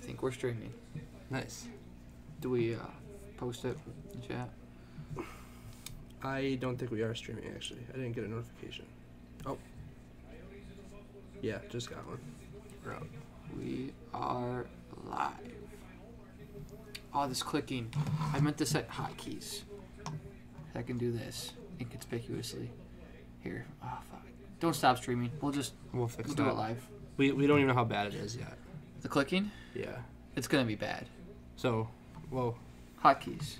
think we're streaming. Nice. Do we post it in chat? I don't think we are streaming, actually. I didn't get a notification. Oh. Yeah, just got one. We're out. We are live. Oh, this clicking. I meant to set hotkeys. I can do this inconspicuously. Here. Oh, fuck. Don't stop streaming. We'll fix we'll that. do it live. We don't even know how bad it is yet. The clicking? Yeah. It's going to be bad. So, whoa. Hotkeys.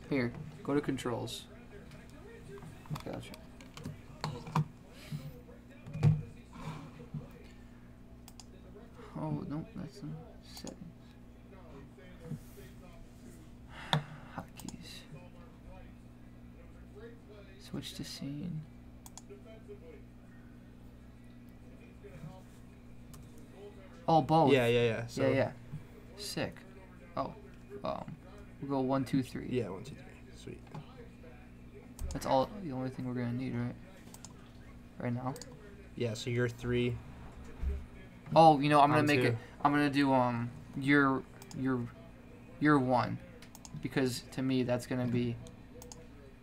Here. Go to controls. Okay, I'll try. Oh, no, that's not settings. Hotkeys. Switch to scene. Oh, both. Yeah. So, yeah. Sick. Oh, we'll go 1, 2, 3. Yeah, 1, 2, 3. Sweet. That's all. The only thing we're gonna need, right? Right now. Yeah. So you're 3. Oh, you know, I'm gonna On make 2. it. I'm gonna do you're 1, because to me that's gonna be.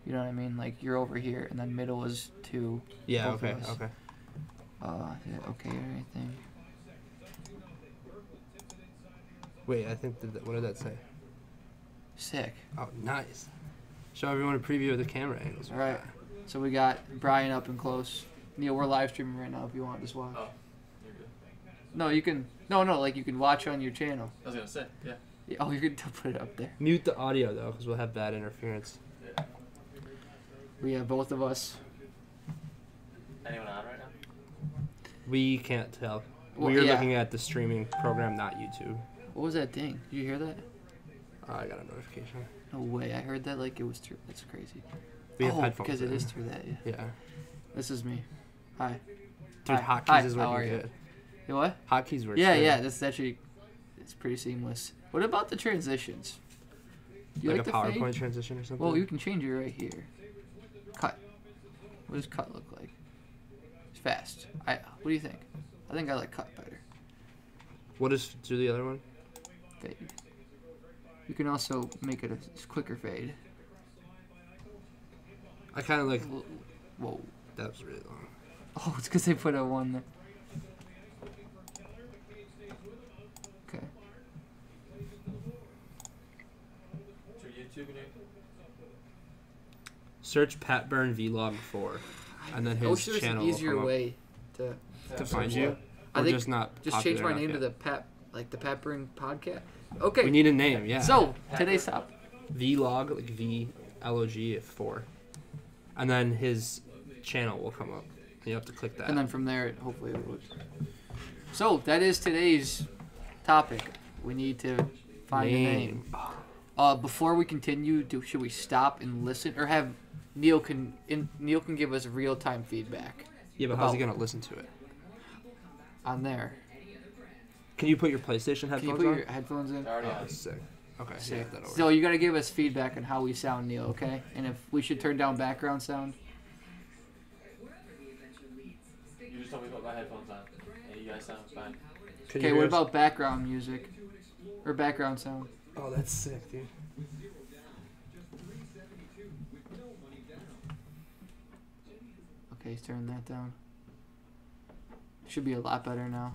You know what I mean? Like you're over here, and then middle is 2. Yeah. Both Okay. of us. Okay. Yeah, okay or anything. Wait, I think what did that say? Sick. Oh, nice. Show everyone a preview of the camera angles. All right. So we got Brian up and close. Neil, we're live streaming right now. If you want, just watch. Oh, you're good. No, you can. No, like you can watch on your channel. I was gonna say, yeah. Oh, you can put it up there. Mute the audio though, because we'll have bad interference. Yeah. We have both of us. Anyone on right now? We can't tell. Well, We're yeah. looking at the streaming program, not YouTube. What was that ding? Did you hear that? I got a notification. No way. I heard that like it was through. That's crazy. We have headphones. Because it in. is through that. Yeah. Yeah. This is me. Hi. Dude, Hi. hotkeys is How are working you? good. You what? Hotkeys work Yeah, good. yeah. That's actually. It's pretty seamless. What about the transitions? You Like a the PowerPoint fade? transition or something? Well, you can change it right here. Cut. What does cut look like? It's fast. What do you think? I think I like cut better. What is do the other one? Fade. You can also make it a quicker fade. I kind of like. Whoa. That was really long. Oh, it's because they put a 1 there. Okay. What's your YouTube name? Search Pat Byrne Vlog 4, and then I his wish there was an channel will easier come up way to to find you. I Or think just not. just change my popular name to enough the yet. Pat Byrne podcast. Okay. We need a name, yeah. So today's top. Vlog, like VLOG 4, and then his channel will come up. You have to click that. And then from there, hopefully it would. So that is today's topic. We need to find a name. Before we continue, should we stop and listen, or have Neil can give us real time feedback? Yeah, but how's he gonna listen to it? On there. Can you put your PlayStation Can headphones you put on? your headphones in? It's already Oh, on. that's sick. Okay, Sick. yeah, that over. So you gotta give us feedback on how we sound, Neil. Okay, and if we should turn down background sound. You just told me to put my headphones on, and you guys sound fine. Can you Okay, hear what us? about background music or background sound? Oh, that's sick, dude. Okay, he's turning that down. Should be a lot better now.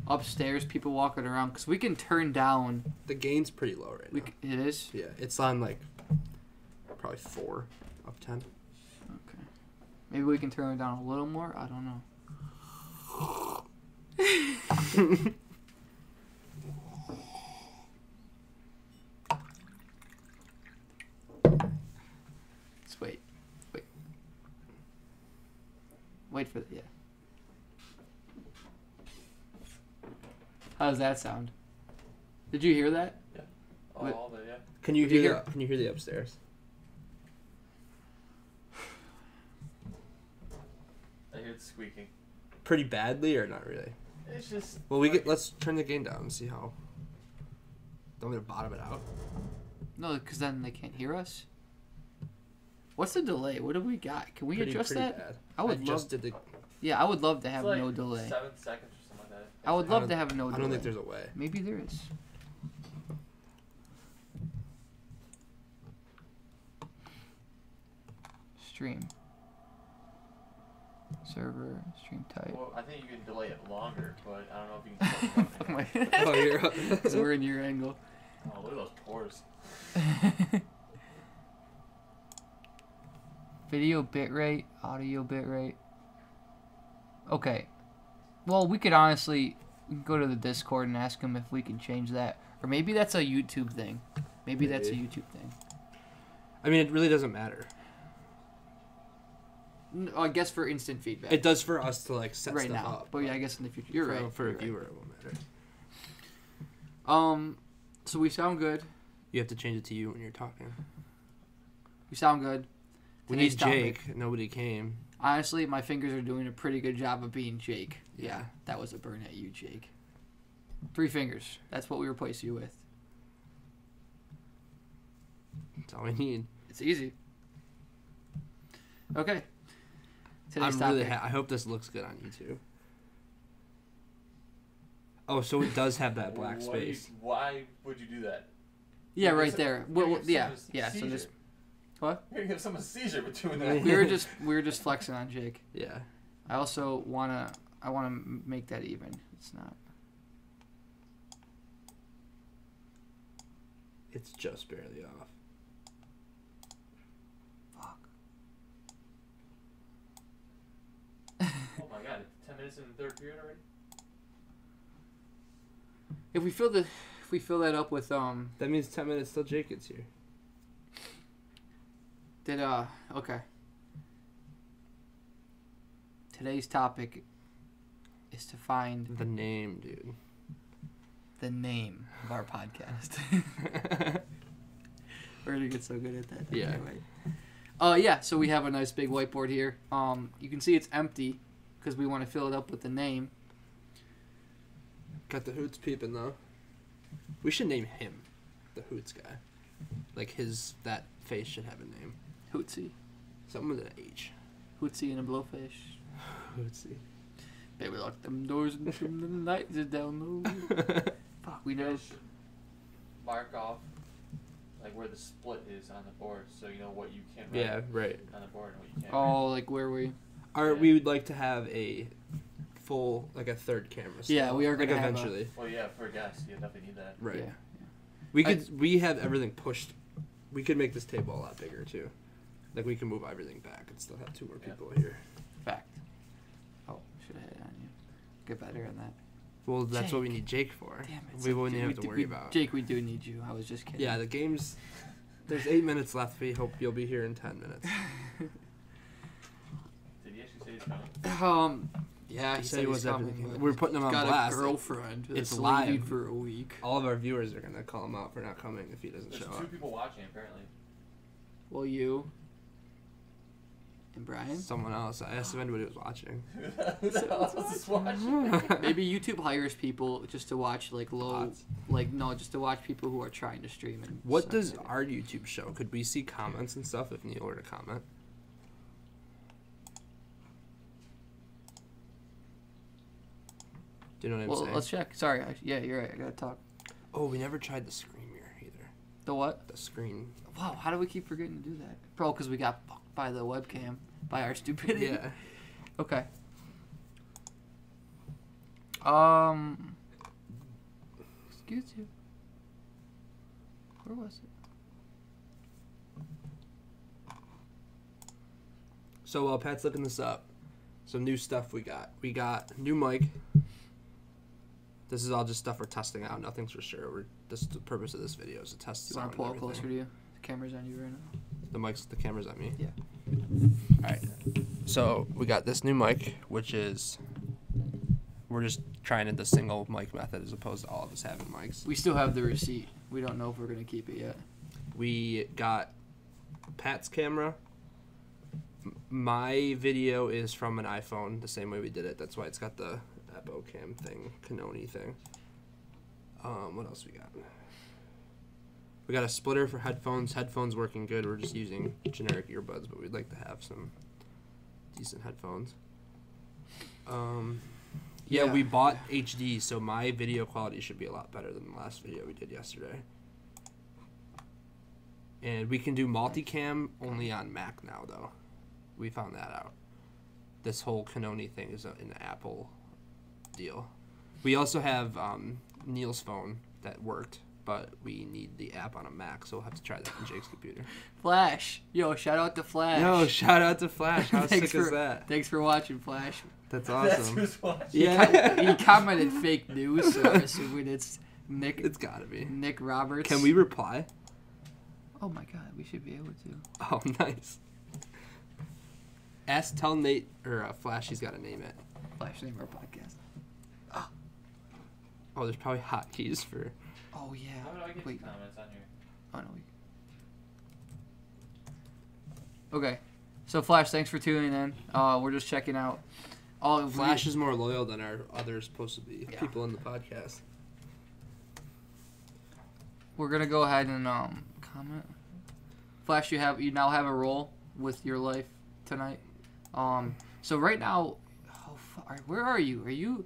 Upstairs, people walking around, because we can turn down. The gain's pretty low right now. It is? Yeah, it's on like probably 4 of 10. Okay. Maybe we can turn it down a little more? I don't know. Let's wait. Wait for yeah. How does that sound? Did you hear that? Wait. All the, yeah. Can you Did you hear? hear- Can you hear the upstairs? I hear it squeaking. Pretty badly or not really? It's just. Well, let's turn the gain down and see how. Don't want me to bottom it out. No, because then they can't hear us. What's the delay? What do we got? Can we adjust pretty that? Bad. I would just love. did the. Yeah, I would love to have It's like no delay. 7 seconds or something like that. I would love to have no delay. I don't think there's a way. Maybe there is. Stream. Server, stream type. Well, I think you can delay it longer, but I don't know if you can. Fuck my Oh, you're up. Because we're in your angle. Oh, look at those pores. Video bitrate, audio bitrate. Okay. Well, we could honestly go to the Discord and ask them if we can change that. Or maybe that's a YouTube thing. Maybe that's a YouTube thing. I mean, it really doesn't matter. I guess for instant feedback. It does for us to like set right stuff now. up. But yeah, I guess in the future. You're right. For You're a viewer, it won't matter. So we sound good. You have to change it to you when you're talking. We sound good. We Today's need topic. Jake. Nobody came. Honestly, my fingers are doing a pretty good job of being Jake. Yeah. Yeah, that was a burn at you, Jake. 3 fingers. That's what we replace you with. That's all we need. It's easy. Okay. Today's I'm topic. really. I hope this looks good on YouTube. Oh, so it does have that black space. Why would you do that? Yeah, You're right gonna there. you're Well, gonna give yeah, someone a yeah. So seizure. just what? You're gonna give someone a seizure between that. We were just flexing on Jake. Yeah. I also wanna make that even. It's not. It's just barely off. Fuck. Oh my god! It's 10 minutes in the third period already. If we fill that up with That means 10 minutes till Jake gets here. Okay. Today's topic is to find The name, dude. the name of our podcast. We're gonna get so good at that. Yeah. Anyway. Yeah. So we have a nice big whiteboard here. You can see it's empty because we want to fill it up with the name. Got the hoots peeping though. We should name him the hoots guy. Like that face should have a name. Hootsy. Something with an H. Hootsy and a blowfish. Hootsy. Baby, lock them doors and trim the nights down low. Fuck, we know. Mark off like where the split is on the board, so you know what you can write Yeah, right. on the board and what you can't. Oh, like where we? We would like to have a full, like a third camera. Yeah, still, we are gonna like have eventually. Well, yeah, for guests, you definitely need that. Right. Yeah. We have everything pushed. We could make this table a lot bigger too. Like we can move everything back and still have 2 more people here. Fact. Oh, should have hit it on you. Get better on that. Well, that's what we Jake. need Jake for. Damn it. We wouldn't have to worry about. Jake, we do need you. I was just kidding. Yeah, the game's. There's 8 minutes left. We hope you'll be here in 10 minutes. Did he actually say he's coming? Yeah, he said he he's was coming. everything. but We're putting him on got blast. a girlfriend. It's that's live. leaving for a week. All of our viewers are gonna call him out for not coming if he doesn't There's show 2 up. people watching apparently. Well, you and Brian. Someone else. I asked if anybody was watching. Who the hell else is watching? Maybe YouTube hires people just to watch like low, Bots. just to watch people who are trying to stream. And What suck does at it. our YouTube show? Could we see comments and stuff if Neil were to comment? Do you know what I'm Well, saying? let's check. Sorry. Yeah, you're right. I gotta talk. Oh, we never tried the screen mirror either. The what? The screen. Wow. How do we keep forgetting to do that? Bro, because we got fucked by the webcam, by our stupidity. Yeah. Okay. Excuse you. Where was it? So while Pat's looking this up, some new stuff we got. We got new mic. This is all just stuff we're testing out. Nothing's for sure. This is the purpose of this video is to test You sound want to pull and it closer everything. to you? The camera's on you right now. The camera's on me. Yeah. All right. So we got this new mic, which is we're just trying the single mic method as opposed to all of us having mics. We still have the receipt. We don't know if we're gonna keep it yet. We got Pat's camera. My video is from an iPhone, the same way we did it. That's why it's got the Apocam thing, Canoni thing. What else we got? We got a splitter for headphones. Headphones working good. We're just using generic earbuds, but we'd like to have some decent headphones. Yeah, Yeah. we bought HD, so my video quality should be a lot better than the last video we did yesterday. And we can do multicam only on Mac now, though. We found that out. This whole Canoni thing is an Apple deal. We also have Neil's phone that worked, but we need the app on a Mac, so we'll have to try that on Jake's computer. Flash. Yo, shout out to Flash. Yo, shout out to Flash. How sick is that? Thanks for watching, Flash. That's That's awesome. who's watching. Yeah. He commented fake news, so I'm assuming it's Nick. It's gotta be. Nick Roberts. Can we reply? Oh my god, we should be able to. Oh, nice. Tell Nate, or Flash, he's got to name it. Flash, name our podcast. Oh, there's probably hotkeys for... Oh yeah. How do I get Wait. comments on here? Oh no. Okay, so Flash, thanks for tuning in. We're just checking out. Flash is more loyal than our other supposed to be Yeah. people in the podcast. We're gonna go ahead and comment. Flash, you now have a role with your life tonight. So right now, where are you? Are you,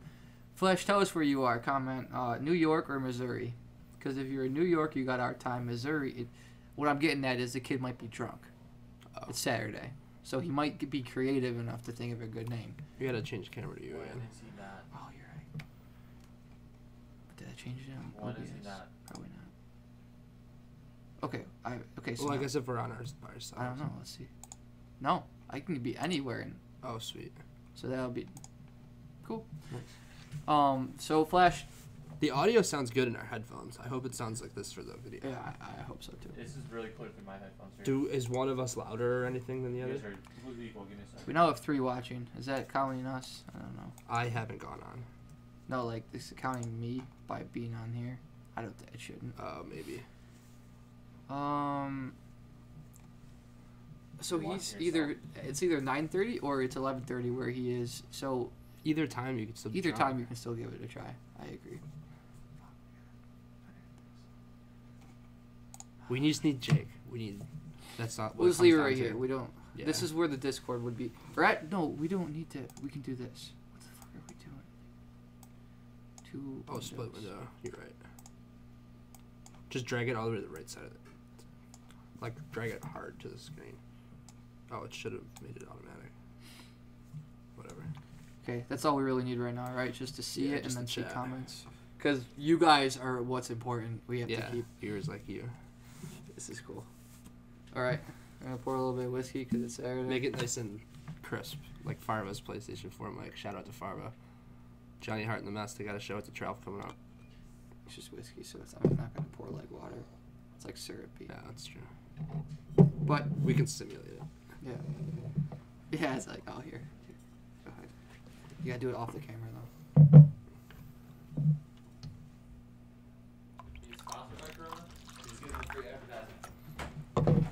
Flash? Tell us where you are. Comment New York or Missouri, because if you're in New York, you got our time. Missouri, what I'm getting at is the kid might be drunk. It's Saturday, so he might be creative enough to think of a good name. You gotta change camera to you, When man. is he not? Oh, you're right. Did I change it on When is he OBS? not? Probably not. Okay, so Well, I now- guess if we're on our side. I don't know. Let's see. No, I can be anywhere, Oh, sweet. so that'll be cool. Nice. So Flash. The audio sounds good in our headphones. I hope it sounds like this for the video. Yeah, I hope so too. This is really clear through my headphones. Here. Is one of us louder or anything than the You other? guys are completely equal. Give me a second. We now have 3 watching. Is that counting us? I don't know. I haven't gone on. No, like this is counting me by being on here. I don't think it shouldn't. Maybe. So Watch he's yourself. it's either 9:30 or it's 11:30 where he is. So Either time you could still be either drunk. time you can still give it a try. I agree. We just need Jake. That's not what We'll just it leave it comes right down here. to. We don't. Yeah. This is where the Discord would be. No, we don't need to. We can do this. What the fuck are we doing? Two. Oh, split windows. window. You're right. Just drag it all the way to the right side of it. Like, drag it hard to the screen. Oh, it should have made it automatic. Whatever. Okay, that's all we really need right now, right? Just to see Yeah, it and just then the see chat. comments. Because you guys are what's important. We have to Yeah, keep. viewers like you. This is cool. All right, I'm gonna pour a little bit of whiskey because it's Saturday. Make it nice and crisp, like Farva's PlayStation 4 mic. Shout out to Farva. Johnny Hart and the Mess, they got a show at the Trout coming up. It's just whiskey, so I'm not gonna pour like water. It's like syrupy. Yeah, that's true. But We can simulate it. yeah, yeah, it's like here. Go ahead. You gotta do it off the camera though. Are you sponsored by Corona? He's giving free advertising.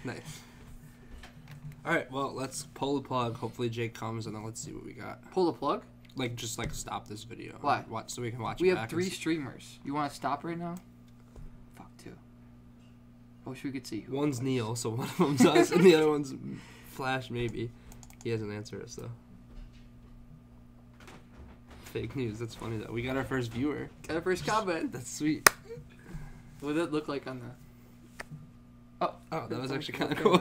Nice. Alright, well, let's pull the plug. Hopefully Jake comes, and then let's see what we got. Pull the plug. Just stop this video. Why? Watch so we can watch We it have back 3 and see. streamers. You want to stop right now? Fuck 2. I wish we could see. Who One's it was. Neil, so one of them's us, and the other one's Flash, maybe. He hasn't answered us, though. Fake news. That's funny, though. We got our first viewer. Got our first comment. That's sweet. What did it look like on the? Oh, that was actually Okay. kind of cool.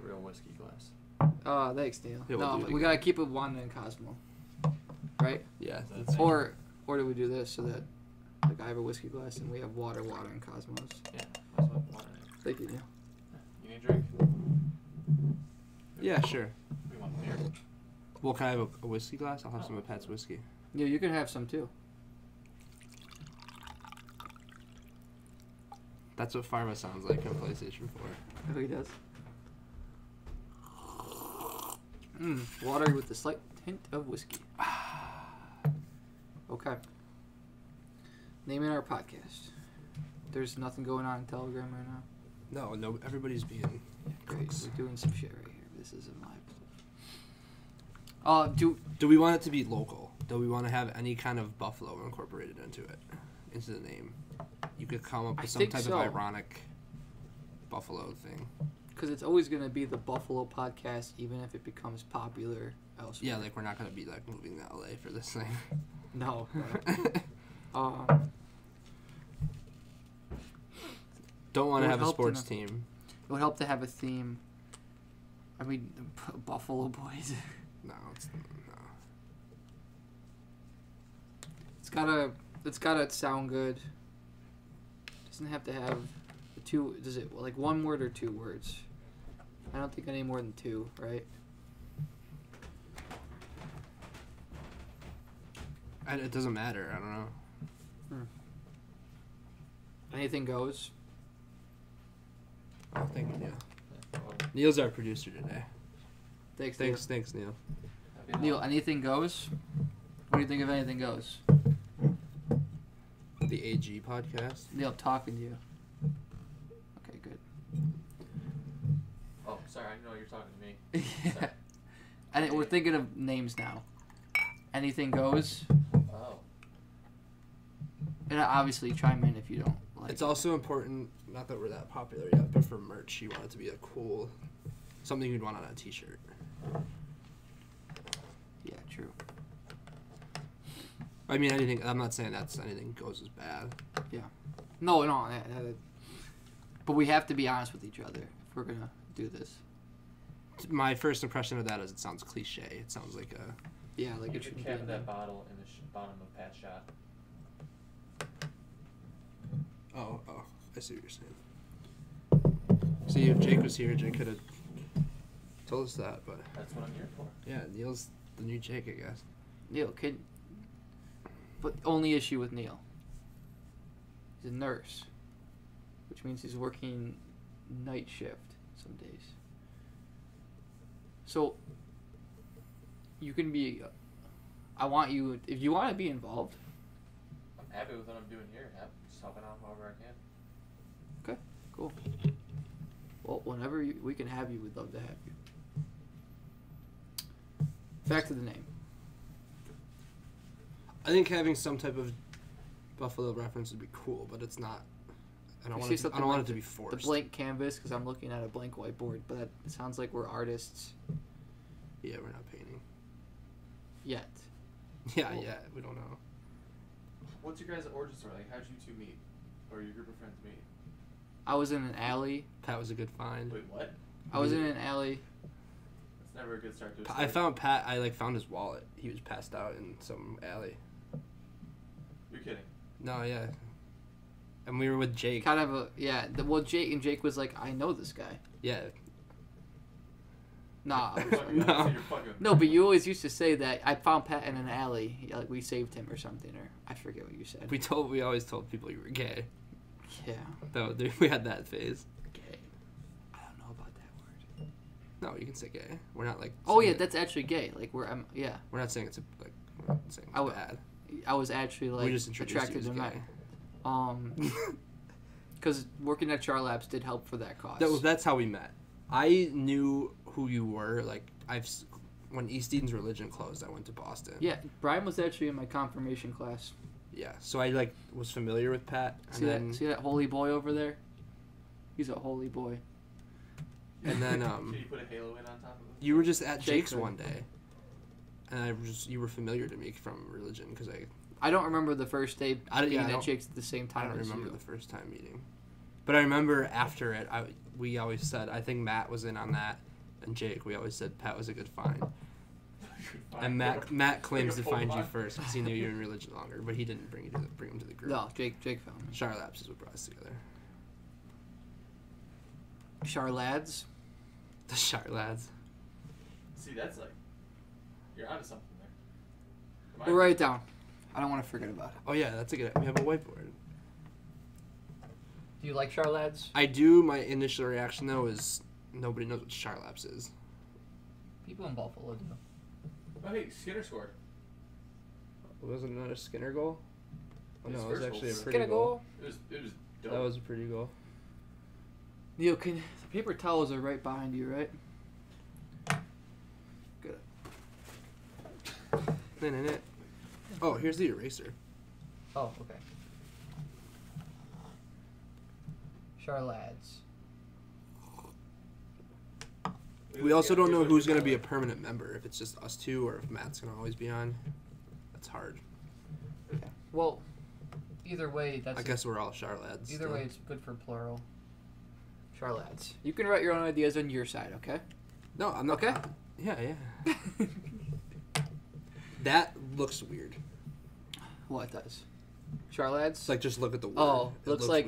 Real whiskey glass. Oh, thanks, Neil. Yeah, we'll no, do it we again. gotta keep it Wanda and Cosmo, right? Yeah. That's it. Or do we do this so that like I have a whiskey glass and we have water, and Cosmos? Yeah. That's what I wanted. Thank you, Neil. You need a drink? Yeah, sure. We want beer. Well, can I have a whiskey glass? I'll have some of Pat's whiskey. Yeah, you can have some too. That's what Pharma sounds like on PlayStation 4. Oh, he does. Water with a slight hint of whiskey. Okay. Naming our podcast. There's nothing going on in Telegram right now. No, everybody's being Great. crooks. We're doing some shit right here. This isn't live. Do we want it to be local? Do we want to have any kind of buffalo incorporated into the name? You could come up I with some think type so. of ironic buffalo thing. because it's always going to be the Buffalo podcast, even if it becomes popular elsewhere. Yeah, like we're not gonna be like moving to LA for this thing. No. Don't want It to would have a help to sports know. team. It would help to have a theme. I mean, Buffalo Boys. No, it's no. It's gotta sound good. Doesn't have to have two. Does it like one word or 2 words? I don't think any more than 2, right? And it doesn't matter. I don't know. Anything goes. Oh, thank you, Neil. Yeah, well, Neil's our producer today. Thanks, Thanks, Neil. Neil, anything goes? What do you think of anything goes? The AG podcast. Neil, talking to you. Okay, good. Oh, sorry. I know you're talking to me. Yeah. And we're thinking of names now. Anything goes. Oh. And obviously, chime in if you don't like. It's also important, not that we're that popular yet, but for merch, you want it to be a cool, something you'd want on a T-shirt. Yeah, true. I mean, anything. I'm not saying that's anything goes as bad. No. But we have to be honest with each other if we're gonna do this. My first impression of that is it sounds cliche. It sounds like a. Yeah, like You it should should cap be. that bottle in the bottom of Pat's shot. Oh, I see what you're saying. See, if Jake was here, Jake could have told us that, but That's what I'm here for. yeah, Neil's the new Jake, I guess. Neil, but only issue with Neil. He's a nurse, which means he's working night shift some days. So you can be. I want you if you want to be involved. I'm happy with what I'm doing here. Just helping out however I can. Cool. Well, whenever we can have you, we'd love to have you. Back to the name. I think having some type of Buffalo reference would be cool, but it's not. I don't You want see it. I something don't want like it to be The forced. blank canvas, because I'm looking at a blank whiteboard, but it sounds like we're artists Yeah, we're not painting. yet. Yeah, Cool. yeah, we don't know. What's your guys' origin story? Like, how'd you two meet? Or your group of friends meet? I was in an alley. Pat was a good find. Wait, what? I was in an alley. That's never a good start to a story. I found Pat. I found his wallet. He was passed out in some alley. You're kidding. No, yeah. And we were with Jake. Kind of a well, Jake was like, I know this guy. Yeah. Nah, I was- Fucking- No. that's what you're fucking- no, but you always used to say that I found Pat in an alley. Like we saved him or something, or I forget what you said. We always told people you were gay. Yeah, Though we had that phase. gay. I don't know about that word. No, you can say gay. We're not like. Oh saying yeah, it- that's actually gay. Like We're not saying it's like. We're not saying I it's w- bad. I was actually like we just introduced attracted you to as men. gay. Because working at Char Labs did help for that cause. That's how we met. I knew who you were. Like when East Eden's Religion closed, I went to Boston. Yeah, Brian was actually in my confirmation class. Yeah. So I like was familiar with Pat. And then See that holy boy over there? He's a holy boy. and then Can you put a halo in on top of it? you were just at Jake Jake's could. one day, and you were familiar to me from religion because I don't remember the first day I don't- being yeah, I at don't- Jake's at the same I time don't as remember you. the first time meeting, but I remember after it. We always said I think Matt was in on that, and Jake. We always said Pat was a good find, and Matt claims to find you first because he knew you were in religion longer, but he didn't bring him to the group. No, Jake found me. Char Labs is what brought us together. Char Lads. The Char Lads. See, that's like, you're onto something there. Am I- We'll write it down. I don't want to forget about it. Oh yeah, that's a good. We have a whiteboard. Do you like Char Lads? I do. My initial reaction though is nobody knows what Char Labs is. People in Buffalo do. Oh, hey, Skinner scored. Wasn't another Skinner goal? Oh, His no, it was first actually a goal. pretty goal. It was dope. That was a pretty goal. Neil, the paper towels are right behind you, right? Good. Oh, here's the eraser. Oh, okay. Char Lads. We also don't know who's going to be a permanent member. If it's just us two, or if Matt's going to always be on. That's hard. Yeah. Well, either way, I guess we're all Charlads. Either way, it's good for plural. Charlads. You can write your own ideas on your side, okay? No, I'm not. Okay. Yeah. That looks weird. What does? Charlads? It's like, just look at the word. Oh, it looks like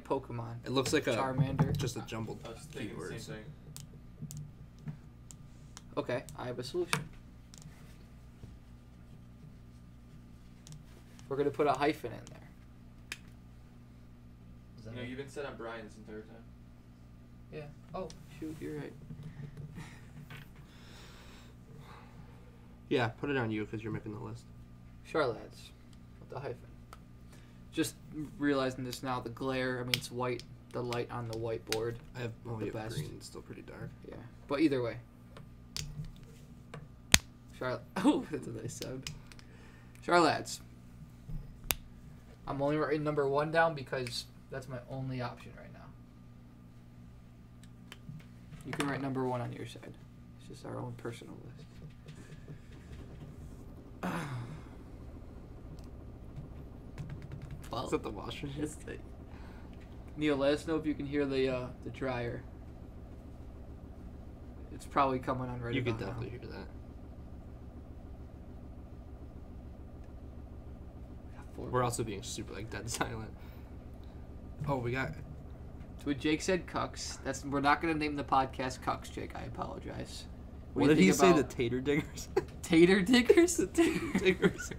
Pokemon. It looks like Charmander. Just a jumbled I was thinking the keywords. same thing. Okay, I have a solution. We're gonna put a hyphen in there. Is that You know, it? you've been set on Brian this entire time. Yeah. Oh, shoot, you're right. Yeah, put it on you because you're making the list. Charlads with the hyphen. Just realizing this now, the glare, I mean, it's white, the light on the whiteboard. I have The best. green. It's still pretty dark. Yeah. But either way. Oh, that's a nice sound. Charlads. I'm only writing number 1 down because that's my only option right now. You can write number 1 on your side. It's just our own personal list. Well, Is that the washer? it's the, Neil, let us know if you can hear the dryer. It's probably coming on right You about could definitely hear that. now. We're also being super dead silent. Oh, we got. What Jake said, cucks. We're not gonna name the podcast cucks, Jake. I apologize. What do you did he think say? about The tater diggers. tater diggers? The tater diggers.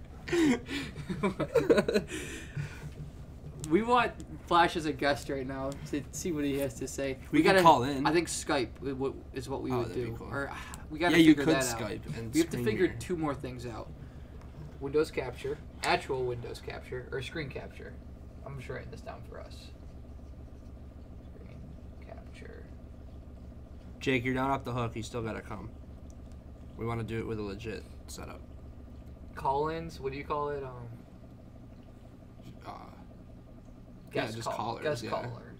We want Flash as a guest right now to see what he has to say. We gotta call in. I think Skype is what we would that'd be do. cool. Or we gotta Yeah, you figure could that out. Skype and We have to screen figure your- 2 more things out. Windows capture, actual Windows capture, or screen capture. I'm just writing this down for us. Screen capture. Jake, you're not off the hook. You still gotta come. We want to do it with a legit setup. Call-ins, what do you call it? Just callers. Guest yeah. caller.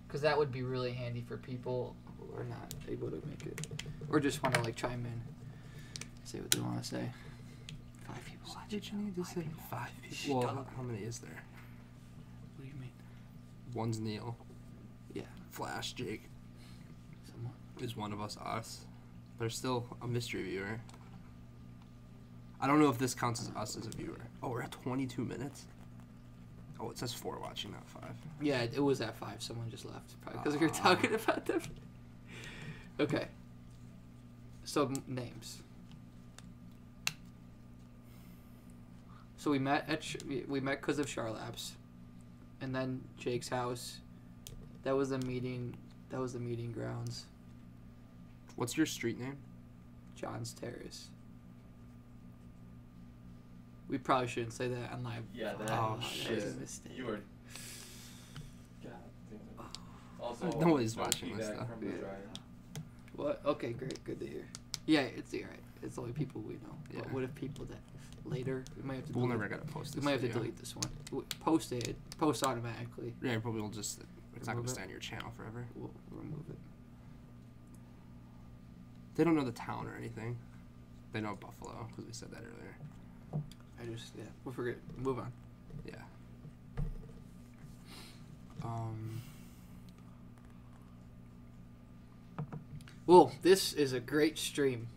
Because that would be really handy for people who are not able to make it, or just want to chime in, say what they want to say. 5 people. Why did you need to say 5 people? Shut Well, up. how many is there? What do you mean? One's Neil. Yeah, Flash, Jake somewhat. is one of us. There's still a mystery viewer. I don't know if this counts as us as a viewer. Oh, we're at 22 minutes. Oh, it says 4 watching, not 5. Yeah, it was at 5. Someone just left, probably because we were talking about them. Okay. So names. So we met we met because of Charlap's, and then Jake's house. That was the meeting. That was the meeting grounds. What's your street name? John's Terrace. We probably shouldn't say that on live. Yeah, that, Oh, that shit. was a mistake. You were. God damn it. Also, Nobody's no watching this feedback stuff. from the dryer. What? Okay, great. Good to hear. Yeah, it's alright. It's only people we know. Yeah. But what if people that later we might have to? We'll delete, never gotta post We this. might have to video. delete this one. Post it. Post automatically. Yeah, but we'll just. It's not Remove gonna it. stay on your channel forever. We'll remove it. They don't know the town or anything. They know Buffalo because we said that earlier. We'll forget. Move on. Yeah. Well, this is a great stream.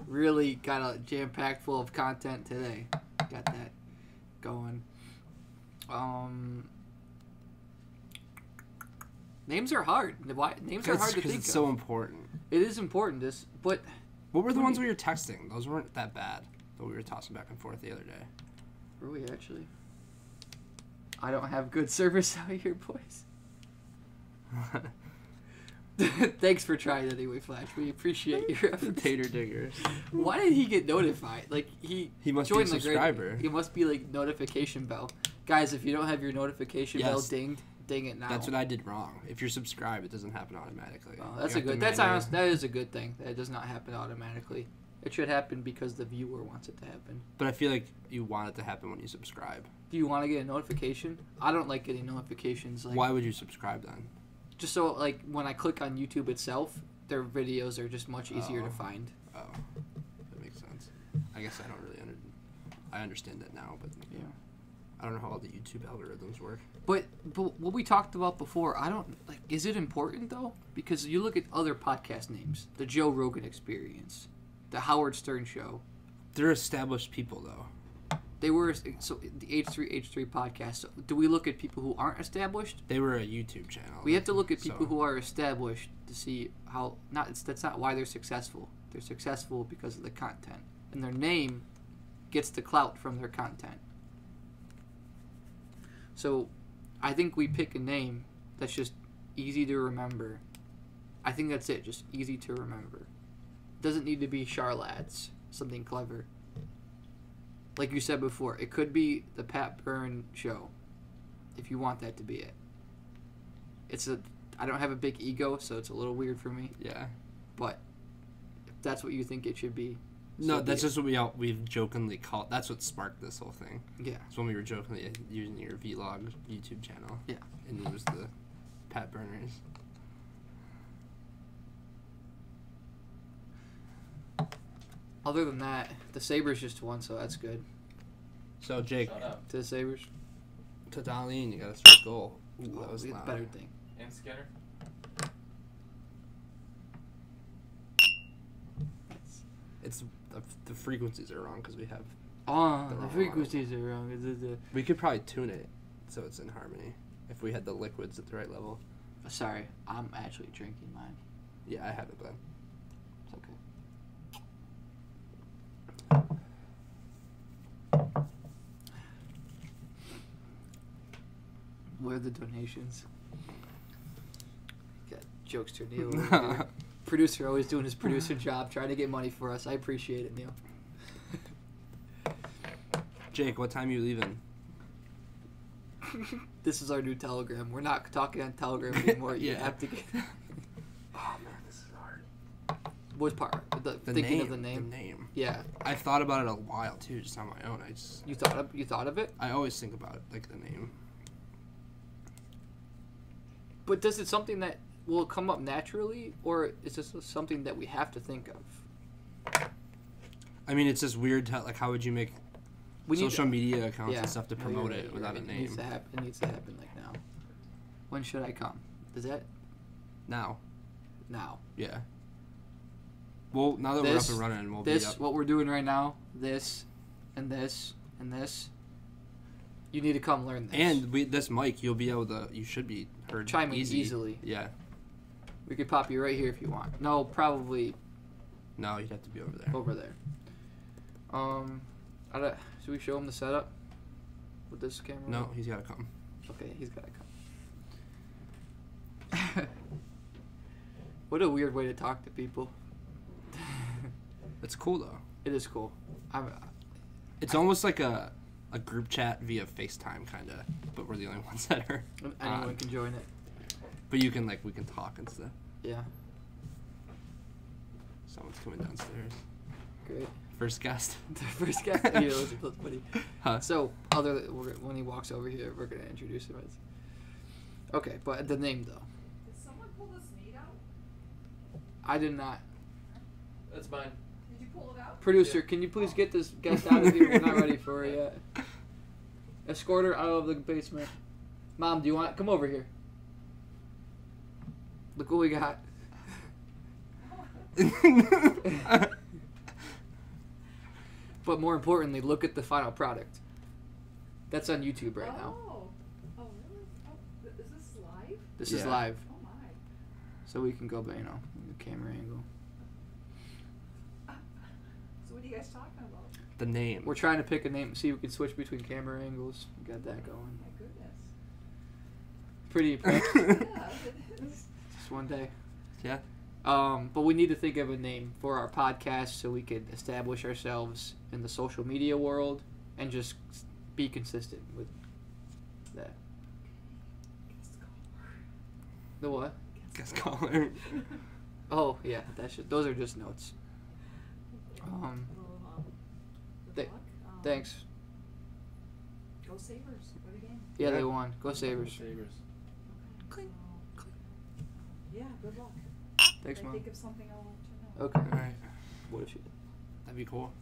Really got a jam packed full of content today. Got that going. Names are hard. Why names are hard to think it's of. so important. It is important. But What were the What ones do we were texting? Those weren't that bad. That we were tossing back and forth the other day. were we actually? I don't have good service out here, boys. Thanks for trying anyway, Flash. We appreciate your efforts. Tater diggers. Why did he get notified? He must be a joined subscriber. He must be notification bell. Guys, if you don't have your notification bell Yes. dinged, ding it now. That's what I did wrong. If you're subscribed, it doesn't happen automatically. Oh, You that's have to That's manually- honest. That is a good thing. That it does not happen automatically. It should happen because the viewer wants it to happen. But I feel like you want it to happen when you subscribe. Do you want to get a notification? I don't like getting notifications. Why would you subscribe then? Just so like when I click on YouTube itself, their videos are just much easier to find. Oh, that makes sense. I guess I don't really I understand that now, but Yeah. I don't know how all the YouTube algorithms work. But what we talked about before, I don't like. Is it important though? Because you look at other podcast names, the Joe Rogan Experience, the Howard Stern Show. They're established people, though. They were so the H3 podcast. So do we look at people who aren't established? They were a YouTube channel. We have to look at people so- who are established to see how. That's not why they're successful. They're successful because of the content, and their name gets the clout from their content. So, I think we pick a name that's just easy to remember. I think that's it. Just easy to remember. Doesn't need to be Charlat's. Something clever. Like you said before, it could be the Pat Byrne Show, if you want that to be it. I don't have a big ego, so it's a little weird for me. Yeah. But if that's what you think it should be. No, so that's be it. just what we've jokingly called. That's what sparked this whole thing. Yeah. It's when we were jokingly using your vlog YouTube channel. Yeah. And it was the Pat Burners. Other than that, the Sabres just won, so that's good. So Jake, Shut up. To the Sabres. to Darlene, you got a straight goal. Ooh, that was we get loud. the better thing. And Skinner. It's the frequencies are wrong because we have. Oh, The the wrong frequencies are wrong. We could probably tune it so it's in harmony if we had the liquids at the right level. Sorry, I'm actually drinking mine. Yeah, I have it, but It's okay. Where are the donations? Got jokes to Neil over here. Producer always doing his producer job, trying to get money for us. I appreciate it, Neil. Jake, what time are you leaving? This is our new Telegram. We're not talking on Telegram anymore. You Yeah. have to get. Oh man, this is hard. What part? The Thinking name, of the name. The name. Yeah. I thought about it a while too, just on my own. You thought of it? I always think about it, like the name. But does it something that will come up naturally, or is this something that we have to think of? I mean, it's just weird. Like, how would you make We need social media accounts yeah. and stuff to No, promote you're it right, without you're a right. name? It needs to happen like now. When should I come? Is that Now, now? yeah. Well, now that we're This- up and running, we'll This be up. what we're doing right now. This, and this, and this. You need to come learn this. And this mic, you'll be able to. You should be heard chime in easy. easily. Yeah. We could pop you right here if you want. No, probably No, you'd have to be over there. over there. Should we show him the setup with this camera? No, he's got to come. Okay, he's gotta come. What a weird way to talk to people. It's cool though. It is cool. It's almost like a group chat via FaceTime kind of, but we're the only ones that are. Anyone can join it. But you can we can talk and stuff. Yeah, Someone's coming downstairs. great. First guest. The first guy. Yeah, that's funny. Huh? So, when he walks over here, we're gonna introduce him as. Okay, but the name though. Did someone pull this meat out? I did not. That's mine. Did you pull it out? Producer, Yeah. can you please get this guest out of here? We're not ready for her yet. Escort her out of the basement. Mom, do you want? Come over here. Look what we got. But more importantly, look at the final product. That's on YouTube right now. Oh, really? Oh, is this live? This is Yeah. live, Oh my. so we can go, the camera angle. So what are you guys talking about? The name. We're trying to pick a name. See if we can switch between camera angles. We got that going. My goodness. Pretty impressive. Yeah, it is. Just one day. Yeah. But we need to think of a name for our podcast so we could establish ourselves in the social media world and just be consistent with that. Guest caller. The what? Guest caller. Oh yeah, those are just notes. Well, good th- luck. Thanks. Go Sabres. What a game. Yeah, Yeah. they won. Go Sabres. Sabres. Okay, Clink, so Yeah, good luck. Thanks, If I Mom. think of something, I'll let you know. Okay. All right. What if she? That'd be cool.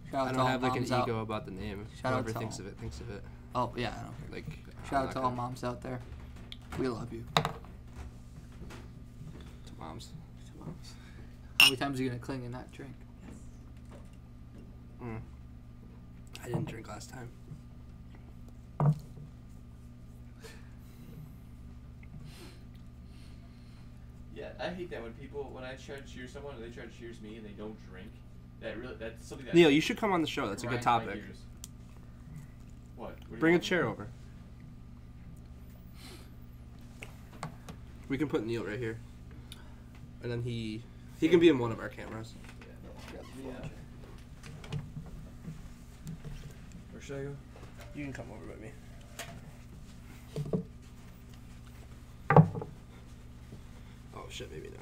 Shout out I to don't all have like an moms out. ego about the name. Shout out Whoever to thinks all. of it thinks of it. Oh yeah, I don't care. Like Shout out to all moms out there. We love you. To moms. To moms. How many times are you gonna cling and not drink? Mm. I didn't drink last time. Yeah, I hate that when I try to cheer someone and they try to cheers me and they don't drink. That's something that. Neil, you should come on the show. That's a good grinds my topic. gears. What? Do you Bring a want me to chair do? over. We can put Neil right here, and then he can be in one of our cameras. Yeah. Where should I go? You can come over with me. Oh shit, maybe not.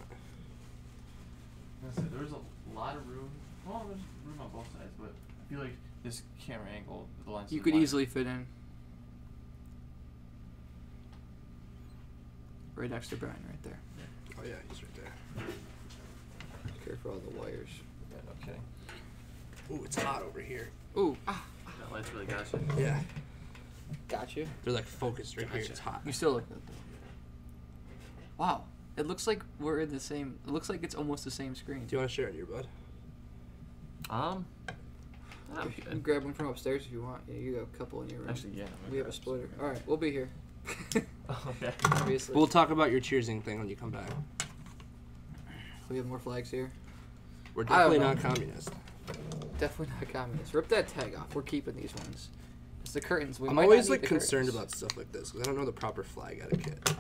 There's a lot of room. Well, there's room on both sides, but I feel like this camera angle, the lens. You is could wide. easily fit in. Right next to Byrne, right there. Oh yeah, he's right there. Care for all the wires. Yeah, no kidding. Ooh, it's hot over here. Ooh, That light's really got you. Yeah, got you. they're like focused right here. Gotcha. It's hot. You still look good though. Wow, it looks like we're in the same. It looks like it's almost the same screen. Do you want to share it, your bud? I'm You can good. grab one from upstairs if you want. Yeah, you got a couple in your room. Actually, yeah. I'm gonna We have a grab splitter. All right, we'll be here. Okay. Obviously, We'll talk about your cheersing thing when you come back. we have more flags here. We're I don't definitely know. not communist. Definitely not communist. Rip that tag off. We're keeping these ones. It's the curtains. We I'm might not always need like the concerned curtains. about stuff like this because I don't know the proper flag etiquette.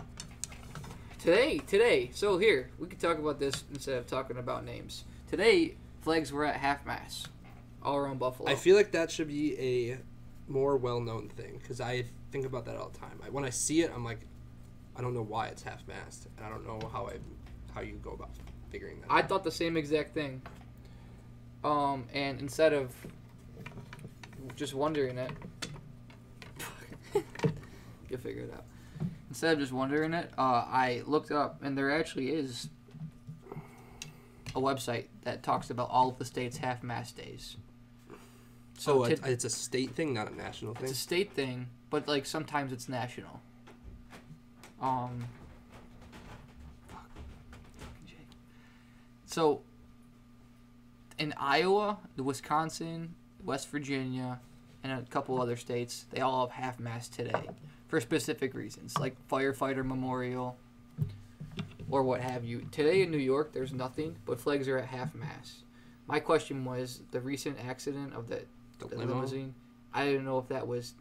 Today. So here, we could talk about this instead of talking about names. Today, flags were at half mast, all around Buffalo. I feel like that should be a more well-known thing because I think about that all the time. When I see it, I'm like, I don't know why it's half-mast, and I don't know how you go about figuring that I out. thought the same exact thing. And instead of just wondering it, you'll figure it out. Instead of just wondering it, I looked up, and there actually is a website that talks about all of the state's half-mast days. So tit- it's a state thing, not a national thing. It's a state thing, but like sometimes it's national. So in Iowa, Wisconsin, West Virginia, and a couple other states, they all have half mast today for specific reasons, like firefighter memorial or what have you. Today in New York, there's nothing, but flags are at half mast. My question was the recent accident of the limo? limousine. I didn't know if that was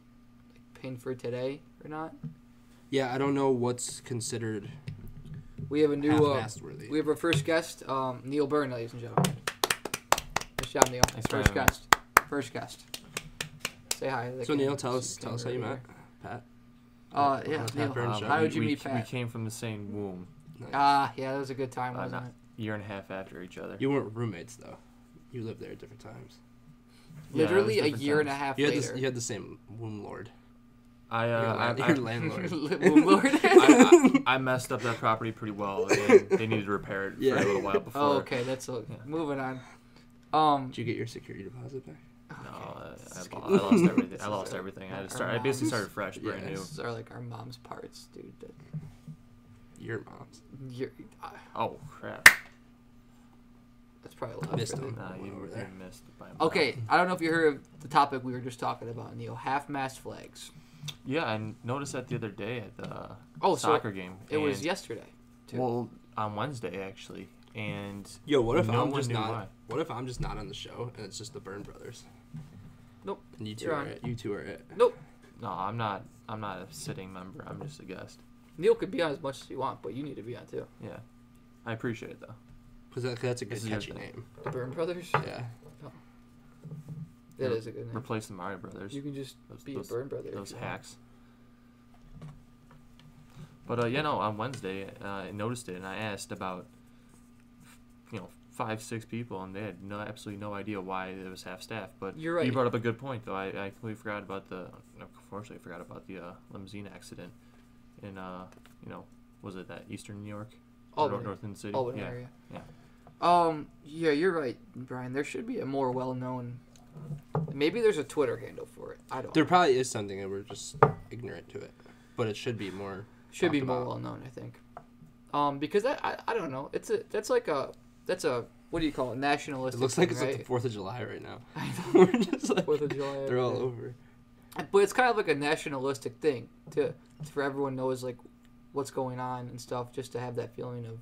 pinned for today or not. Yeah, I don't know what's considered We have a new. half-mast worthy. We have our first guest, Neil Byrne, ladies and gentlemen. Nice job, Neil. Thanks for First having me. guest. First guest. Say hi. So Neil, tell us how you met, Pat. Yeah, Pat Neil. Byrne show. How did you we, meet Pat? We came from the same womb, Nice. Yeah, that was a good time, wasn't not it? year and a half after each other. You weren't roommates though. You lived there at different times. Yeah, it was Literally a different year and a times. half You later. had the same womb lord. I Your landlord. Womb lord. I messed up that property pretty well, and they needed to repair it Yeah. for a little while before. Oh, okay, that's all. Yeah. Moving on. Did you get your security deposit back? No, I lost everything. I lost everything. I had to start. I basically started fresh, brand Yeah. new. These are like our mom's parts, dude. Your mom's. Oh crap! That's probably loud. Missed for him. the- Nah, you Over there. missed by a Okay, mile. I don't know if you heard of the topic we were just talking about, Neil. Half-mast flags. Yeah, I noticed that the other day at the Oh, so soccer game. It was and- yesterday. Too. Well, on Wednesday actually, and Yo, what if no I'm one just knew not? why. What if I'm just not on the show and it's just the Byrne brothers? Nope. And you two You're are on. it. You two are it. Nope. no, I'm not a sitting member. I'm just a guest. Neil could be on as much as you want, but you need to be on too. Yeah, I appreciate it though. Because that's a good This is your catchy thing. name. The Byrne Brothers? Yeah. That is a good name. Replace the Mario Brothers. You can just Those- be those- a Byrne Brother. if Those you want. hacks. But on Wednesday, I noticed it and I asked about, 5-6 people, and they had absolutely no idea why it was half staff. But You're right. You brought up a good point, though. I completely forgot about unfortunately forgot about the limousine accident in was it that Eastern New York, Albany. North End City? Albany yeah. area. Yeah. Yeah, you're right, Brian. There should be a more well-known. Maybe there's a Twitter handle for it. I don't. There know. probably is something and we're just ignorant to it, but it should be more. Should be talked more about. well-known, I think. Because I don't know. That's a what do you call it? Nationalistic. It looks like thing, it's right? like the 4th of July right now. I know. We're just like 4th of July. they're all everything. over. But it's kind of like a nationalistic thing for everyone knows like what's going on and stuff, just to have that feeling of,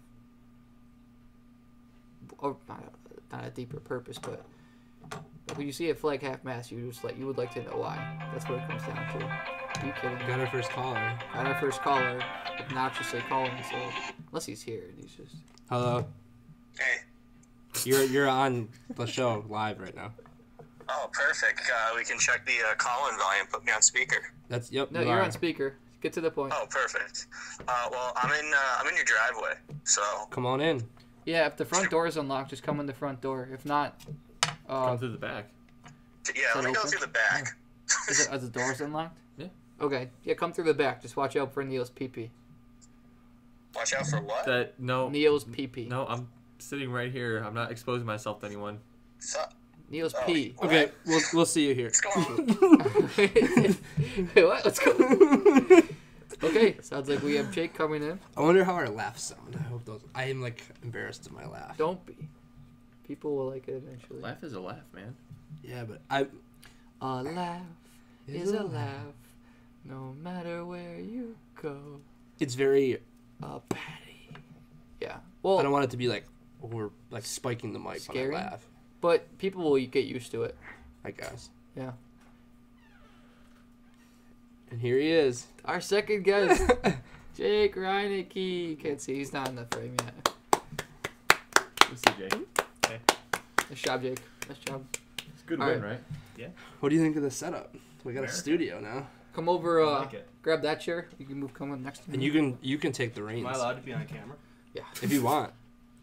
or not a deeper purpose, but when you see a flag half mast, you would like to know why. That's what it comes down to. Are you kidding? Got our first caller. Got our first caller, obnoxiously calling us, so unless he's here and he's just. Hello. Hey. You're on the show live right now. Oh, perfect. We can check the call-in volume. Put me on speaker. That's yep. No, you you're are. on speaker. Get to the point. Oh, perfect. Well, I'm in your driveway, so Come on in. Yeah, if the front door is unlocked, just come in the front door. If not, Come through the back. yeah, that let me go open? through the back. are the doors unlocked? Yeah. Okay. Yeah, come through the back. Just watch out for Neil's pee-pee. Watch out for what? Neil's pee-pee. No, I'm sitting right here. I'm not exposing myself to anyone. So, Neil's Oh, pee. Okay, we'll see you here. what's going on? Wait, what? Let's go. Okay, sounds like we have Jake coming in. I wonder how our laughs sound. I hope those. I am like embarrassed of my laugh. Don't be. People will like it eventually. Laugh is a laugh, man. Yeah, but I. A laugh is a laugh, no matter where you go. It's very. A patty. Yeah. Well, I don't want it to be like we're like spiking the mic Scary? when I laugh. but people will get used to it. I guess. Yeah. And here he is. Our second guest, Jake Reinecke. Can't see, he's not in the frame yet. Let's see, Jay. Nice job, Jake. Nice job. It's a good All win, right. right? What do you think of the setup? We got a America. studio now, Come over, I like it. grab that chair. You can come in next to me. and you can take the reins Am I allowed to be on camera? Yeah. if you want.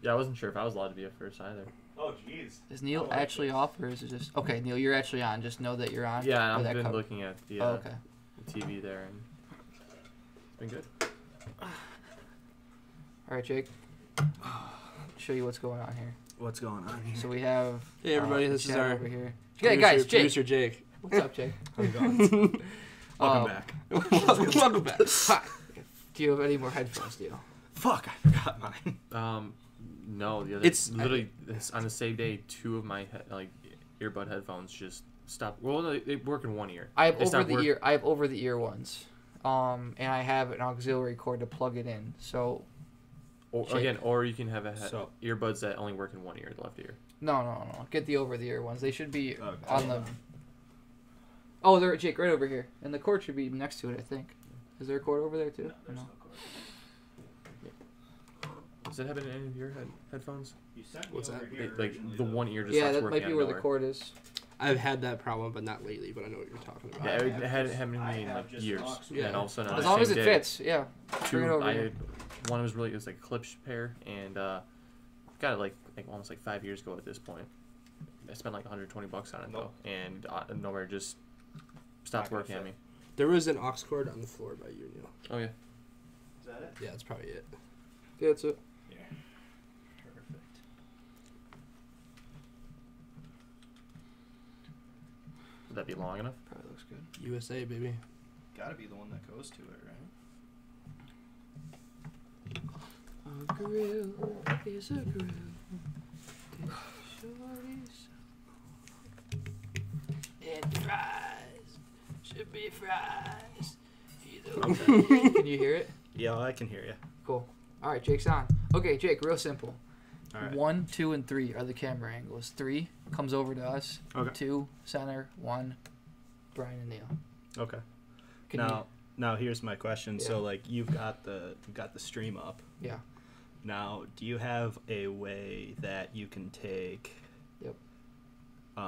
Yeah, I wasn't sure if I was allowed to be at first either. Oh, jeez. Is Neil I like actually this. off, or is it just... Okay, Neil, you're actually on. Just know that you're on. Yeah, Or I've that been cover- looking at the, Oh, okay. the TV there, and it's been good. All right, Jake. Show you what's going on here. What's going on here? So we have... Hey everybody, the this is chat our over here. Hey, guys, Jake. producer Jake. What's up, Jake? How's it going? Welcome Um, back. Welcome back. Hi. Do you have any more headphones, Neil? Fuck, I forgot mine. No, the other. It's- It's literally it's on the same day. 2 of my earbud headphones just stopped. Well, no, they work in one ear. I have They stopped work- I have over the ear ones. And I have an auxiliary cord to plug it in. So Or, Jake. again, or you can have So- earbuds that only work in one ear, the left ear. no. Get the over the ear ones. They should be Okay. on the. Oh, they're Jake right over here, and the cord should be next to it. I think. Is there a cord over there too? Or no? Does that happen in any of your headphones? You sent me What's over that? here Like originally, the though. one ear just Yeah, stops that working might be out where of the nowhere. cord is. I've had that problem, but not lately. But I know what you're talking about. Yeah, it had happened to I me in have like just years. Ox- Yeah, and all of a sudden on As the long as same it day, fits, yeah. Bring it over I here. had, one was really it was like a clip pair, and got it like almost like 5 years ago at this point. I spent like $120 on it Nope. though, and nowhere just stopped Not gonna working at fit. me. There was an aux cord on the floor by you, Neil. Oh yeah. Is that it? Yeah, that's probably it. Yeah, that's it. Yeah. Perfect. Would that be long enough? Probably looks good. USA, baby. Gotta be the one that goes to it, right? A grill is a grill. And fries should be fries. Can you hear it? Yeah, I can hear you. Cool. All right, Jake's on. Okay, Jake, real simple. All right. 1, 2, and 3 are the camera angles. 3 comes over to us. Okay. 2, center. 1, Brian and Neil. Okay. Can Now here's my question. Yeah. So like you've got the stream up. Yeah. Now, do you have a way that you can take? Yep. Do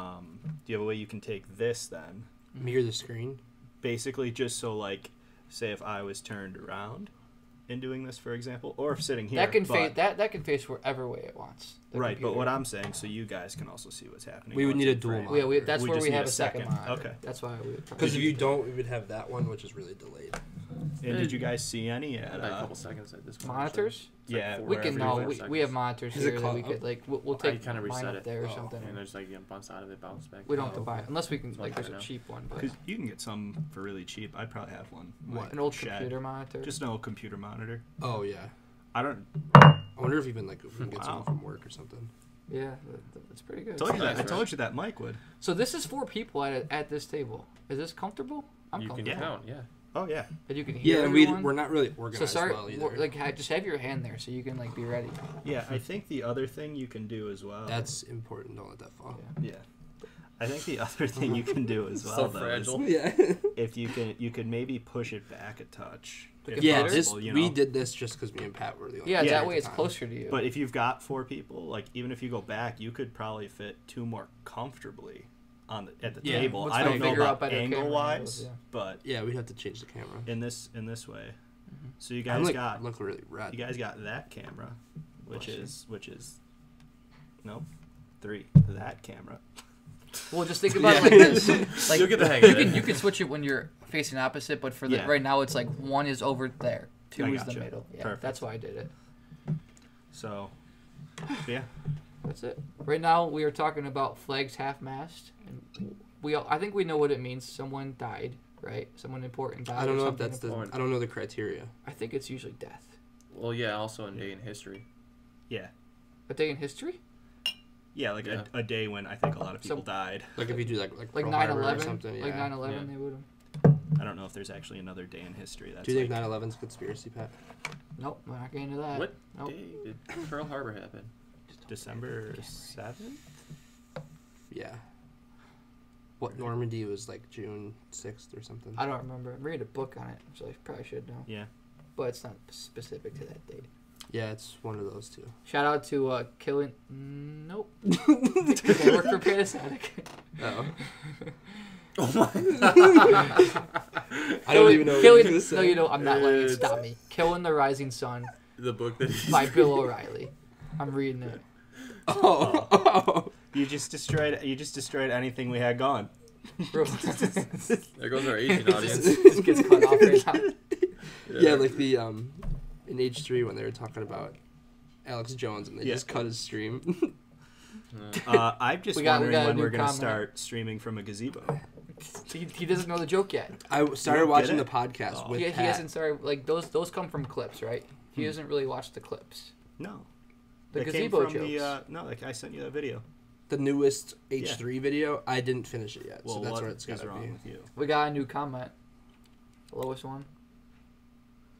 you have a way you can take this then? Mirror the screen. Basically, just so like, say if I was turned around, in doing this, for example, or if sitting here. That can but, face that can face wherever way it wants. The Right, but computer. what I'm saying, so you guys can also see what's happening. We would once need a in dual frame. monitor. Yeah, that's We where just we need have a a second second. monitor. Okay. That's why we would. Because if you don't, we would have that one, which is really delayed. And did you guys see any I at had a couple seconds at this one. monitors? It's like Yeah, four- We can three, no. four We seconds. have monitors Is it here that caught we could up? like. We'll I take kinda mine reset up it. there or Oh. something. And there's like bounce out of it, bounce back. We don't have to buy it unless we can That's like. what I There's a know. cheap one, but Because you can get some for really cheap. I'd probably have one. What? an old shed. computer monitor. Just an old computer monitor. Oh yeah. I don't. I wonder if even like if we can get Wow. someone from work or something. yeah, it's pretty good. Told you that. I nice, told right? you that Mike would. So this is 4 people at this table. Is this comfortable? I'm You can comfortable. count, yeah. Oh yeah. And you can hear Yeah, and everyone? we're not really So organized start well either. like just have your hand there so you can like be ready. Yeah. I think the other thing you can do as well. That's important. Don't let that fall. Yeah. Yeah. I think the other thing you can do as well, So though, fragile. Yeah. is if you could maybe push it back a touch. If Yeah, Possible, this possible, you we know. did this just because me and Pat were the only Yeah, ones Yeah, that at way the it's time. closer to you. But if you've got 4 people, like even if you go back, you could probably fit 2 more comfortably at the Yeah, table. once I they don't know figure out about better camera angle wise, angles, yeah. but Yeah, we'd have to change the camera. in this way. Mm-hmm. So you I guys like, got look really red. you guys got that camera, which Bless you. is no 3 that camera. Well, just think about it Yeah. like this. Like You'll get the hang you of it. can you can switch it when you're facing opposite, but for the Yeah. right now it's like 1 is over there, 2 I is the gotcha. middle. Yeah, Perfect. that's why I did it. So yeah, That's it. Right now we are talking about flags half-mast, and I think we know what it means. Someone died, right? Someone important died. I don't or know if something that's the. important. I don't know the criteria. I think it's usually death. Well, yeah, also a day in history. yeah, A day in history, yeah. Like Yeah. A day when I think a lot of people Some- died. Like if you do like like Pearl Harbor or 9/11, something. like Yeah. 9/11, Yeah. they would have. I don't know if there's actually another day in history. That's Do you think like, 9/11's a conspiracy, Pat? Nope, we're not getting into that. What Nope. day did Pearl Harbor happen? December 7th? Yeah. What Normandy was like June 6th or something. I don't remember. I'm reading a book on it, so I probably should know. Yeah. But it's not specific to that date. Yeah, it's one of those two. Shout out to Killing. Nope. I work for Panasonic. Oh. Oh my! I don't even know what Killing, you're gonna say. no, you know, I'm not letting it It's- stop me. Killing the Rising Sun The book that he's by Bill O'Reilly. I'm reading it. Oh. You just destroyed anything we had gone. Bro, There goes our Asian audience. this gets cut off right now. Yeah, like the in H3 when they were talking about Alex Jones and they Yeah. just cut his stream. I'm just We got wondering a when new we're gonna comment. start streaming from a gazebo. He doesn't know the joke yet. I started don't watching get the podcast Oh. with He Pat. hasn't started like those come from clips, right? He doesn't really watch the clips. No. The That came gazebo from jokes. I sent you that video. The newest H3 video, I didn't finish it yet, Well, so that's what where it's is gotta wrong be. with you? We got a new comment. The lowest one.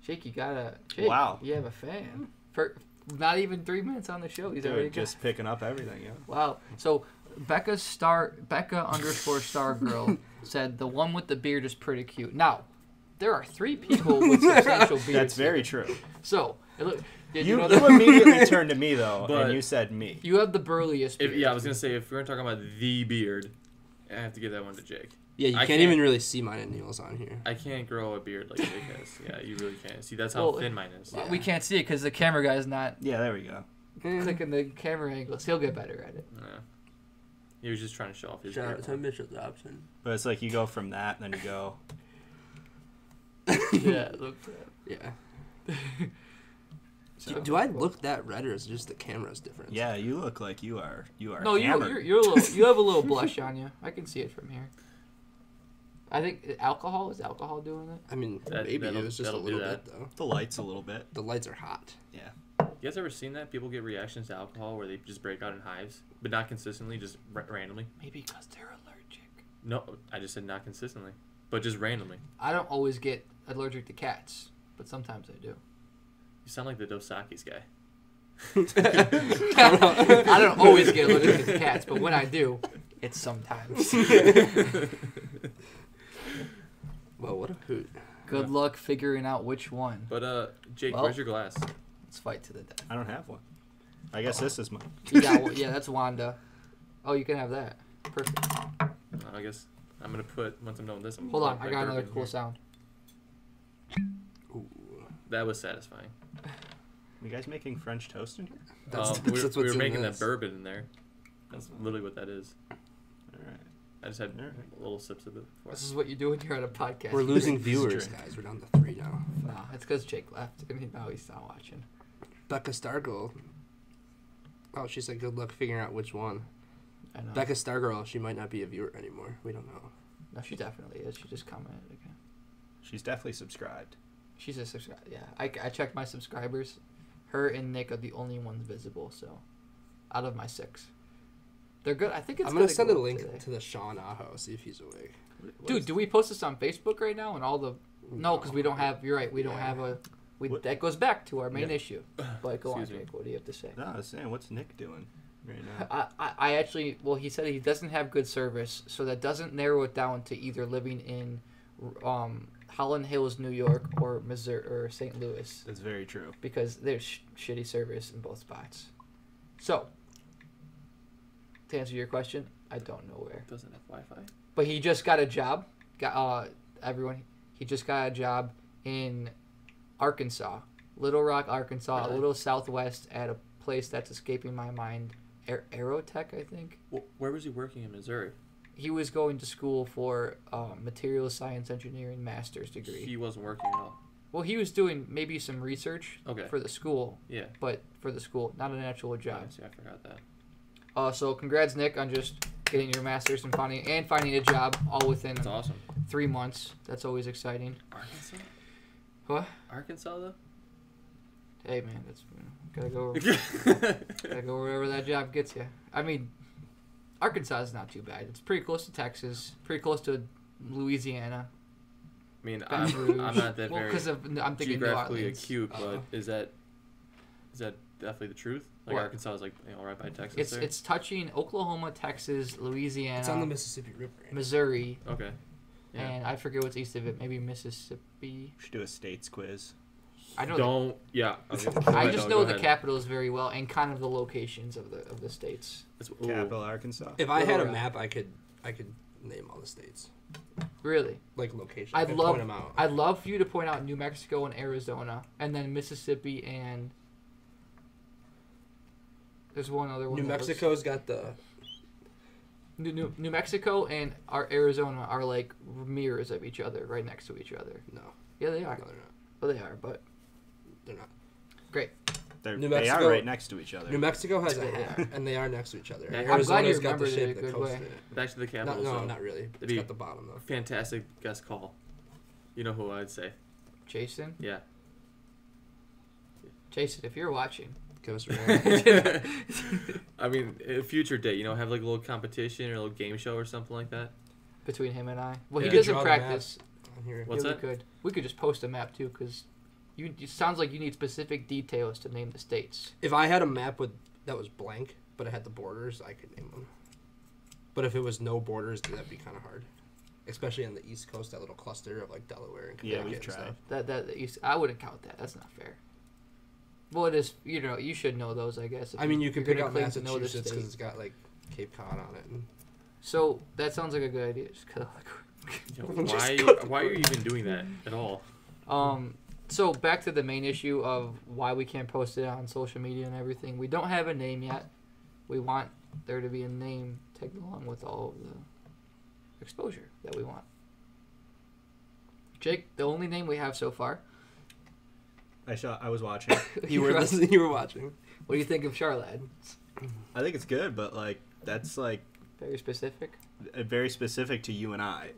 Jake, you Wow. You have a fan. For not even 3 minutes on the show, he's already Dude, got. just picking up everything, yeah. Wow. So Becca_Stargirl said the one with the beard is pretty cute. Now, there are 3 people with substantial beards. That's very here. true. So did You know that? immediately turned to me though, But- and you said me. You have the burliest beard. Yeah, I was gonna say if we're talking about the beard, I have to give that one to Jake. Yeah, you I can't can't- even really see mine and Neil's on here. I can't grow a beard like Jake has. Yeah, you really can't. See, that's how Well, thin mine is. We can't see it because the camera guy's not Yeah, there we go. clicking the camera angles. He'll get better at it. Yeah. He was just trying to show off his Shout beard. out to Mitchell Dobson. But it's like you go from that, and then you go. Yeah. Look. Yeah. So, Do I look that red or is it just the camera's different? yeah, you look like you are. No, hammered. you're a little. You have a little blush on you. I can see it from here. I think alcohol is alcohol doing it. I mean, maybe it that'll- was just a that'll do little that. bit though. The lights a little bit. The lights are hot. Yeah. You guys ever seen that? People get reactions to alcohol where they just break out in hives, but not consistently, just randomly. Maybe because they're allergic. No, I just said not consistently, but just randomly. I don't always get allergic to cats, but sometimes I do. You sound like the Dos Equis guy. I don't always get allergic to cats, but when I do, it's sometimes. Well, what a hoot. Good luck figuring out which one. But Jake, Well- where's your glass? Let's fight to the death. I don't have one. I guess this is mine. You got one. Yeah, that's Wanda. Oh, you can have that. Perfect. I guess I'm gonna put once I'm done with this. I'm Hold on, gonna I put got my another bourbon cool here. sound. Ooh. That was satisfying. You guys making French toast in here? That's we what's were in making this. that bourbon in there. That's literally what that is. All right. I just had All right. little sips of it before. This is what you do when you're on a podcast. We're You losing drink- viewers, drink. guys. We're down to 3 now. No, it's because Jake left, and now he's not watching. Becca Stargirl. Oh, she said good luck figuring out which one. I know. Becca Stargirl, she might not be a viewer anymore. We don't know. No, she definitely is. She just commented again. She's definitely subscribed. She's a subscriber. Yeah, I checked my subscribers. Her and Nick are the only ones visible. So, out of my 6, they're good. I think it's. I'm gonna gonna send a go up link today. to the Sean Aho, see if he's awake. Dude, do we post this on Facebook right now and all the? No, because we don't have. You're right. We don't Yeah. have a. What- That goes back to our main Yeah. issue. But go on, Excuse me. Jake. What do you have to say? No, I was saying, what's Nick doing right now? I actually, well, he said he doesn't have good service, so that doesn't narrow it down to either living in Holland Hills, New York, or Missouri or St. Louis, That's very true. because there's shitty service in both spots. So, to answer your question, I don't know where, Doesn't have Wi-Fi. but he just got a job. He just got a job in Arkansas, Little Rock, Arkansas, a Really? little southwest, at a place that's escaping my mind, Aerotech, I think. Where was he working in Missouri? He was going to school for materials science engineering master's degree. He wasn't working at all. Well, he was doing maybe some research Okay. for the school, Yeah. but for the school, not an actual job. Yeah, see, I forgot that. So congrats, Nick, on just getting your master's and finding a job all within That's awesome. 3 months. That's always exciting. Arkansas? What? Arkansas, though? Hey, man, that's gotta go wherever that job gets you. I mean, Arkansas is not too bad. It's pretty close to Texas, pretty close to Louisiana. I mean, Baton Rouge. I'm not that well, very because I'm thinking New geographically Orleans. acute, but is that definitely the truth? Like What? Arkansas is like right by Texas. there? It's touching Oklahoma, Texas, Louisiana, It's on the Mississippi River. Right? Missouri, okay. Yeah. and I forget what's east of it. Maybe Mississippi. We should do a states quiz. I know. Don't. Yeah. Okay. I just know Go the ahead. capitals very well and kind of the locations of the states. Ooh. Capital, Arkansas. If I had a Little Rock. map, I could name all the states, Really, like location. I'd and love point them out. I'd love for you to point out New Mexico and Arizona, and then Mississippi and there's one other one. New that was- Mexico's got the. New Mexico and our Arizona are like mirrors of each other, right next to each other. No, Yeah, they are. no, they're not. Well, they are, but They're not. great. New They are Mexico- right next to each other. New Mexico has a Yeah. hat, and they are next to each other. Yeah, I'm glad you Arizona's got the remembered it shape a of the good coast way. in it. Back to the No, capital. no, so not really. It's It'd be got the bottom though. fantastic guest call. You know who I'd say? Jason, Yeah. Jason, if you're watching, Give us a ring. I mean, a future date. Have like a little competition or a little game show or something like that. between him and I, well, Yeah. he You doesn't could draw the practice. On here. What's yeah, that? We could just post a map too, because it sounds like you need specific details to name the states. If I had a map that was blank, but it had the borders, I could name them. But if it was no borders, then that'd be kind of hard. Especially on the East Coast, that little cluster of like Delaware and Yeah, Connecticut we've and tried. stuff. I wouldn't count that. That's not fair. Well, it is. You should know those, I guess. if I mean, you can you're pick gonna out claim to know the Massachusetts because state. it's got like Cape Cod on it. And So that sounds like a good idea. Just cut Why are you even doing that at all? So back to the main issue of why we can't post it on social media and everything. We don't have a name yet. We want there to be a name tagged along with all of the exposure that we want. Jake, the only name we have so far. I was watching. you were listening. You were watching. What do you think of Charlotte? I think it's good, but like that's like Very specific. very specific to you and I,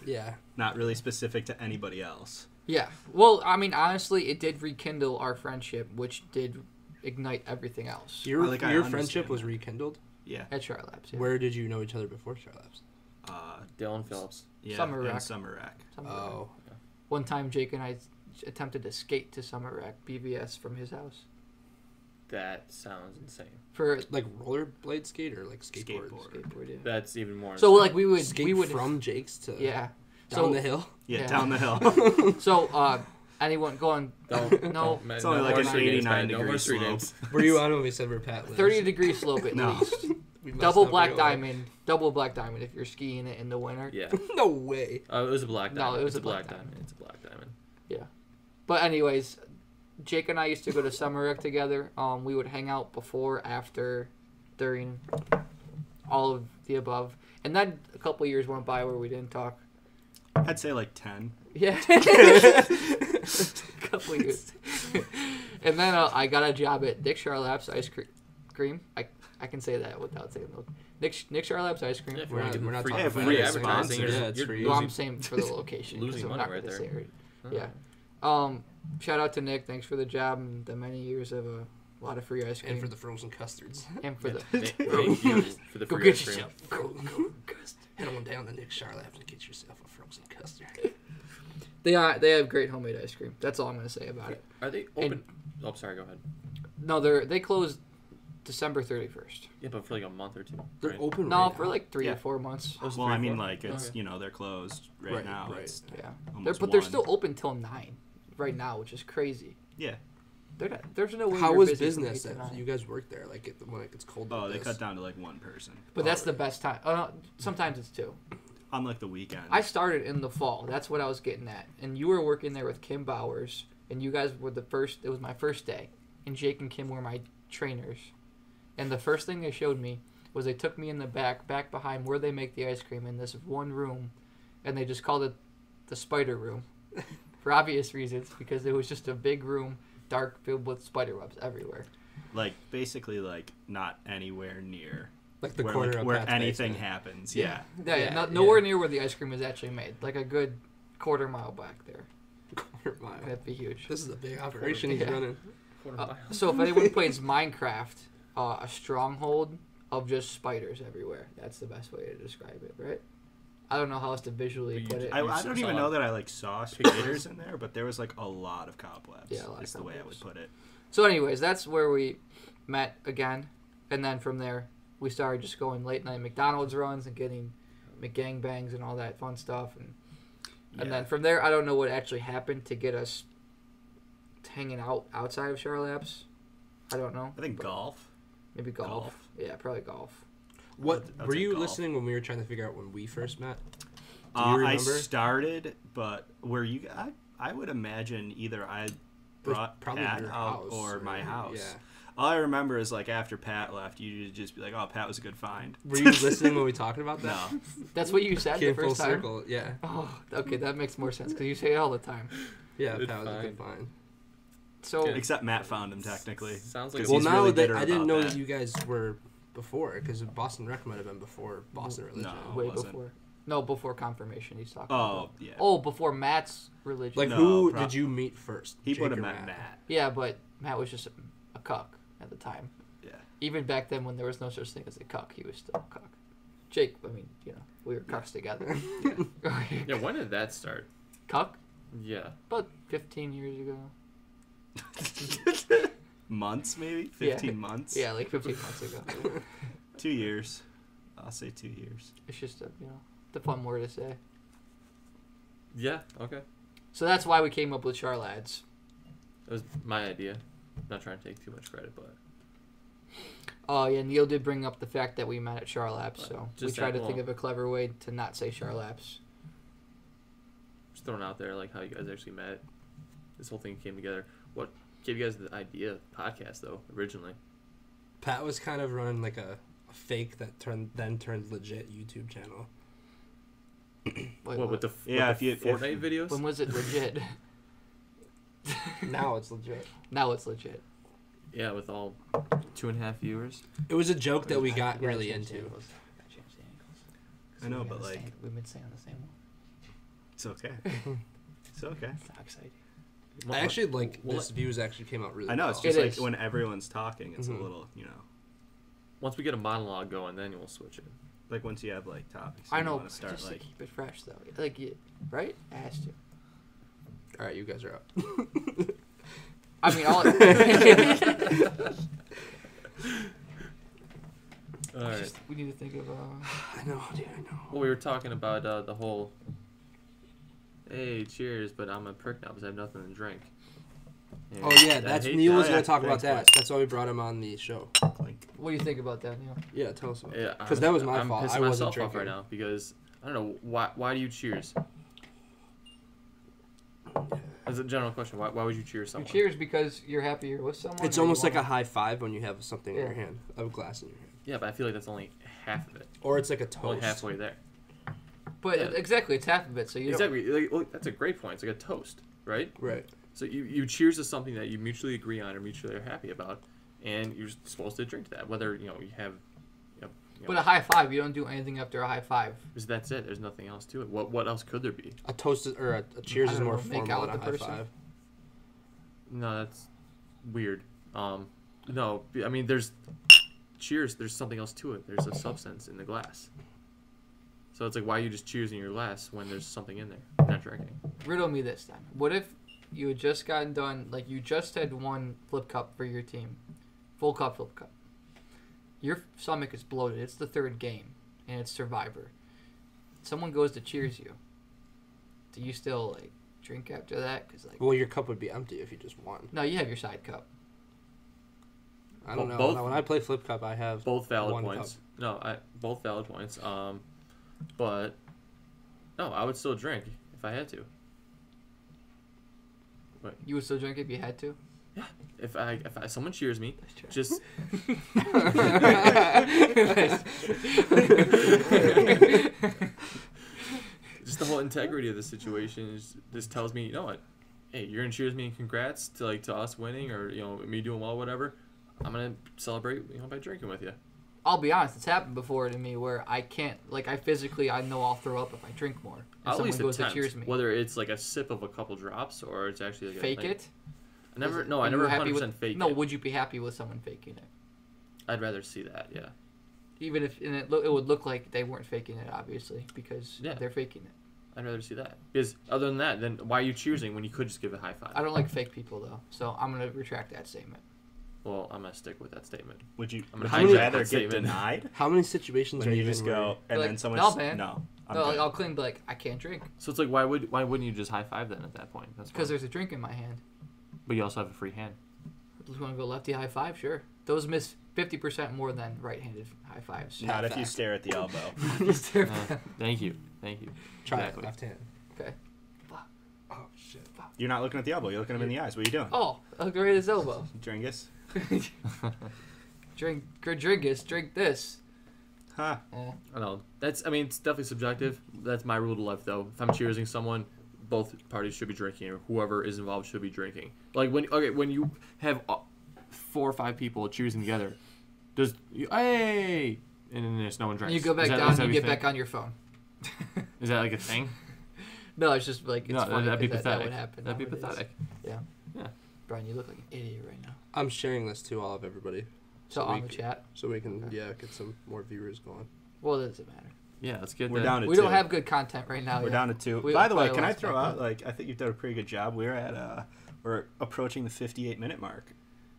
Yeah. not really specific to anybody else. Yeah. Well, I mean, honestly, it did rekindle our friendship, which did ignite everything else Your I friendship understand was that. rekindled. Yeah. at Charlotte Labs. Yeah. Where did you know each other before Charlotte Labs? Dylan Phillips. Yeah. Summer and Rack. Summer Rack. Summer Oh. Rack. One time, Jake and I attempted to skate to Summer Rack BVS from his house That sounds insane. for Like rollerblade skate or like skateboard? skateboard. Yeah. That's even more. So insane. like we would Skate we would from Jake's to yeah. down So the hill. Yeah, Yeah. down the hill. so anyone going Don't. no It's only like more an street names, 89 man. No more degree street slope. names. Were you on when we said we're Pat Lives? 30-degree slope at No. least. We must Double not black be aware. diamond. Double black diamond if you're skiing it in the winter. Yeah. No way. It was a black No, diamond. it was It's a black diamond. It's a black diamond. But anyways, Jake and I used to go to summer rec together. We would hang out before, after, during, all of the above. And then a couple years went by where we didn't talk. I'd say like 10. Yeah. A couple years. And then I got a job at Nick Charlap's Ice Cream. I can say that without saying the Nick Charlap's Ice Cream. Yeah, if you We're wanna not, give we're not free- talking if we about get it. sponsors, Yeah, it's you're free. No, I'm saying for the location. 'cause Losing I'm money not right gonna there. say it. Huh. Yeah. Shout out to Nick. Thanks for the job and the many years of a lot of free ice cream. And for the frozen custards. And for the Thank you for the go free get ice cream. yourself. Head on down to Nick Charlotte and get yourself a frozen custard. They have great homemade ice cream. That's all I'm gonna say about it. Are they open? Oh, sorry. Go ahead. No, they closed December 31st. Yeah, but for like a month or two. They're right? open No, right for now. like 3 Yeah. or 4 months. Oh, it's Well, 3 I or mean, 4? like, it's, Okay. they're closed right, Right, now. right. It's Yeah, almost they're 1. still open till 9 right now, which is crazy. Yeah. There's no way. How you're was busy from business 8 to that 9. you guys work there? Like when it gets cold. Oh, like they this? cut down to like 1 person. But that's the best time. Sometimes it's 2. On like the weekend. I started in the fall. That's what I was getting at. And you were working there with Kim Bowers, and you guys were the first. It was my first day, and Jake and Kim were my trainers. And the first thing they showed me was they took me in the back behind where they make the ice cream in this one room, and they just called it the spider room, for obvious reasons, because it was just a big room, dark, filled with spider webs everywhere. Like, basically, like, not anywhere near Like the where, corner like, of where Pat's anything basement. happens. Yeah. Yeah, nowhere near where the ice cream is actually made. Like a good quarter mile back there. Quarter mile. That'd be huge. This is a big operation he's Yeah. running. So if anyone plays Minecraft, a stronghold of just spiders everywhere. That's the best way to describe it, right? I don't know how else to visually But you put it. ju- I don't even saw know that I, like, saw spiders in there, but there was, like, a lot of cobwebs. Yeah, a lot is of the way I cobwebs. would put it. So anyways, that's where we met again. And then from there, we started just going late night McDonald's runs and getting McGangbangs and all that fun stuff. And then from there, I don't know what actually happened to get us hanging out outside of Charlap's. I don't know. I think golf. Maybe golf. Golf. Yeah, probably golf. What I'll were take you golf. listening when we were trying to figure out when we first met? Do you I remember? started, but where you... I would imagine either I brought Probably Pat your out house or my house. Yeah. All I remember is, like, after Pat left, you'd just be like, oh, Pat was a good find. Were you listening when we talked about that? No. That's what you said Came the full first time? circle. Yeah. Oh, okay, that makes more sense because you say it all the time. Yeah, Good Pat was a good find. So, Good. Except Matt found him, technically. Sounds like 'Cause Well, he's now really that bitter I didn't about know that. that you guys were before, because Boston Rec might have been before Boston Religion. No. way wasn't. before. No, before confirmation. He's talking Oh, about. yeah. Oh, before Matt's religion. Like, No, who prob- did you meet first? He Jake would have or met Matt. Yeah, but Matt was just a cuck at the time. Yeah. Even back then, when there was no such thing as a cuck, he was still a cuck. Jake, I mean, we were cucks together. Yeah, when did that start? Cuck? Yeah. About 15 years ago. Months, maybe? Yeah. 15 months? Yeah, like 15 months ago. 2 years. I'll say 2 years. It's just the fun word to say. Yeah, okay. So that's why we came up with Charlads. That was my idea. Not trying to take too much credit, but Oh, yeah, Neil did bring up the fact that we met at Charlaps, so we Just tried that to think long. of a clever way to not say Charlaps. just throwing out there like how you guys actually met. This whole thing came together. What gave you guys the idea of the podcast though, originally? Pat was kind of running like a fake that turned legit YouTube channel. Wait, What with the Yeah, with the if Fortnite videos? when was it legit? Now it's legit. Now it's legit. Yeah, with all 2.5 viewers. It was a joke that we I got gotta really change the into. angles. Gotta change the angles. 'Cause I know, we've but, been like- staying- we've been staying on the same one. It's okay. It's okay. It's not exciting. I actually like Well, this views actually came out really I know, well. it's just It like is. when everyone's talking, it's Mhm. a little, Once we get a monologue going, then we'll switch it. like once you have, like, topics. I you know, want to start, just like, to keep it fresh though. Like, right? I asked you. All right, you guys are up. I mean, all. All right. Just, we need to think of. I know, dude. I know. Well, we were talking about the whole. Hey, cheers! But I'm a prick now because I have nothing to drink. And Oh yeah, I that's hate Neil that. was yeah, gonna talk about thanks, that. That's why we brought him on the show. like, What do you think about that, Neil? Yeah, tell us about it. Yeah, Because that was my I'm fault. pissing I wasn't myself drinking off right now because I don't know why. Why do you cheers? As a general question, why would you cheer You someone? cheers because you're happy you're with someone. It's or you almost like a wanna- high five when you have something in Yeah. your hand, a glass in your hand, Yeah, but I feel like that's only half of it. or it's like a Only toast. halfway there. But Yeah. exactly, it's half of it. So you don't. Exactly. Like, well, that's a great point. It's like a toast, right? Right. So you cheers to something that you mutually agree on or mutually are happy about, and you're supposed to drink that. Whether you have, But a high five, you don't do anything after a high five. because that's it. There's nothing else to it. What else could there be? A toast or a cheers I is don't more know, make formal out than a with high the person. five. No, that's weird. No, I mean there's cheers. There's something else to it. There's a substance in the glass. So it's like, why are you just cheers in your glass when there's something in there? You're not drinking. Riddle me this then. What if you had just gotten done, like you just had one flip cup for your team, full cup flip cup. Your stomach is bloated. It's the third game, and it's Survivor. Someone goes to cheers you. Do you still like drink after that? Cause like, Well, your cup would be empty if you just won. no, you have your side cup. I don't Well, know. both- When I play flip cup, I have Both valid one points. No, both valid points. But no, I would still drink if I had to. You would still drink if you had to. If someone cheers me, just just the whole integrity of the situation is just tells me, you know what, hey, you're gonna cheers me and congrats to us winning or me doing well, whatever. I'm gonna celebrate by drinking with you. I'll be honest, it's happened before to me where I can't, like, I know I'll throw up if I drink more. And I'll at someone least goes to attempt, cheers me. whether it's like a sip of a couple drops or it's actually like Fake a, like, it? I never Are never you happy 100% with, fake No, it. would you be happy with someone faking it? I'd rather see that, yeah. Even if it would look like they weren't faking it, obviously, because Yeah. they're faking it. I'd rather see that. Because other than that, then why are you cheersing when you could just give a high five? I don't like fake people, though, so I'm going to retract that statement. Well, I'm gonna stick with that statement. Would you I'm gonna would you hijack rather that get statement. denied How many situations when are you you just in go where- and Like, then someone no, man. no, I'm No, good. I'll clean, be like, I can't drink. So it's like, why wouldn't you just high five then at that point? That's Because fine. there's a drink in my hand. But you also have a free hand. Just want to go lefty high five? Sure. Those miss 50% more than right-handed high fives. Not if you fact. stare at the elbow. Just there. Thank you. Try Exactly. it left hand. Okay. Oh shit. You're not looking at the elbow. You're looking him in the eyes. What are you doing? Oh, I looked right at his elbow. Dringus? Drink this. Huh. Oh. I know. It's definitely subjective. That's my rule to life, though. If I'm cheersing someone, both parties should be drinking, or whoever is involved should be drinking. Like when you have 4 or 5 people cheersing together, hey, and then there's no one drinks. You go back Is that- down is that and what you you get back on your phone. Is that like a thing? No, it's just like, it's No, funny that'd be 'cause pathetic. that would happen. That'd be nowadays. pathetic. Brian, you look like an idiot right now. I'm sharing this to all of everybody. So we on the can- chat. So we can Okay. get some more viewers going. Well, it doesn't matter. Yeah, let's get We're that. down to We 2. don't have good content right now. We're yet. down to 2. We By the way, probably can I lost throw back out up. I think you've done a pretty good job. We're at we're approaching the 58-minute mark.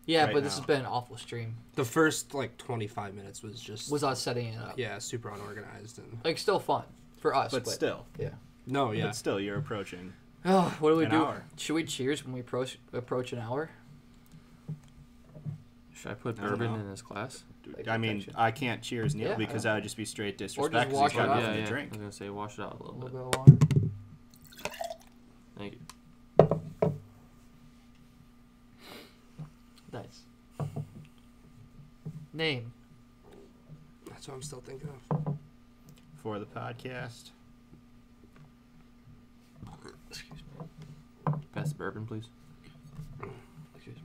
Yeah, right but this now. has been an awful stream. The first 25 minutes was just Was us setting it up. yeah, super unorganized and Like, still fun for us. But still. Yeah. no, yeah. But still, you're approaching. Oh, what do we An do? hour. Should we cheers when we approach an hour? Should I put I don't bourbon know. in this class? Like I mean, protection. I can't cheers Neil Yeah, because I that would just be straight just disrespect. 'cause wash he's got it out. nothing yeah. to drink. I was gonna say wash it out a A little little bit. bit of water. Thank you. Nice. Name. That's what I'm still thinking of. For the podcast. Excuse me. Pass the bourbon, please. Excuse me.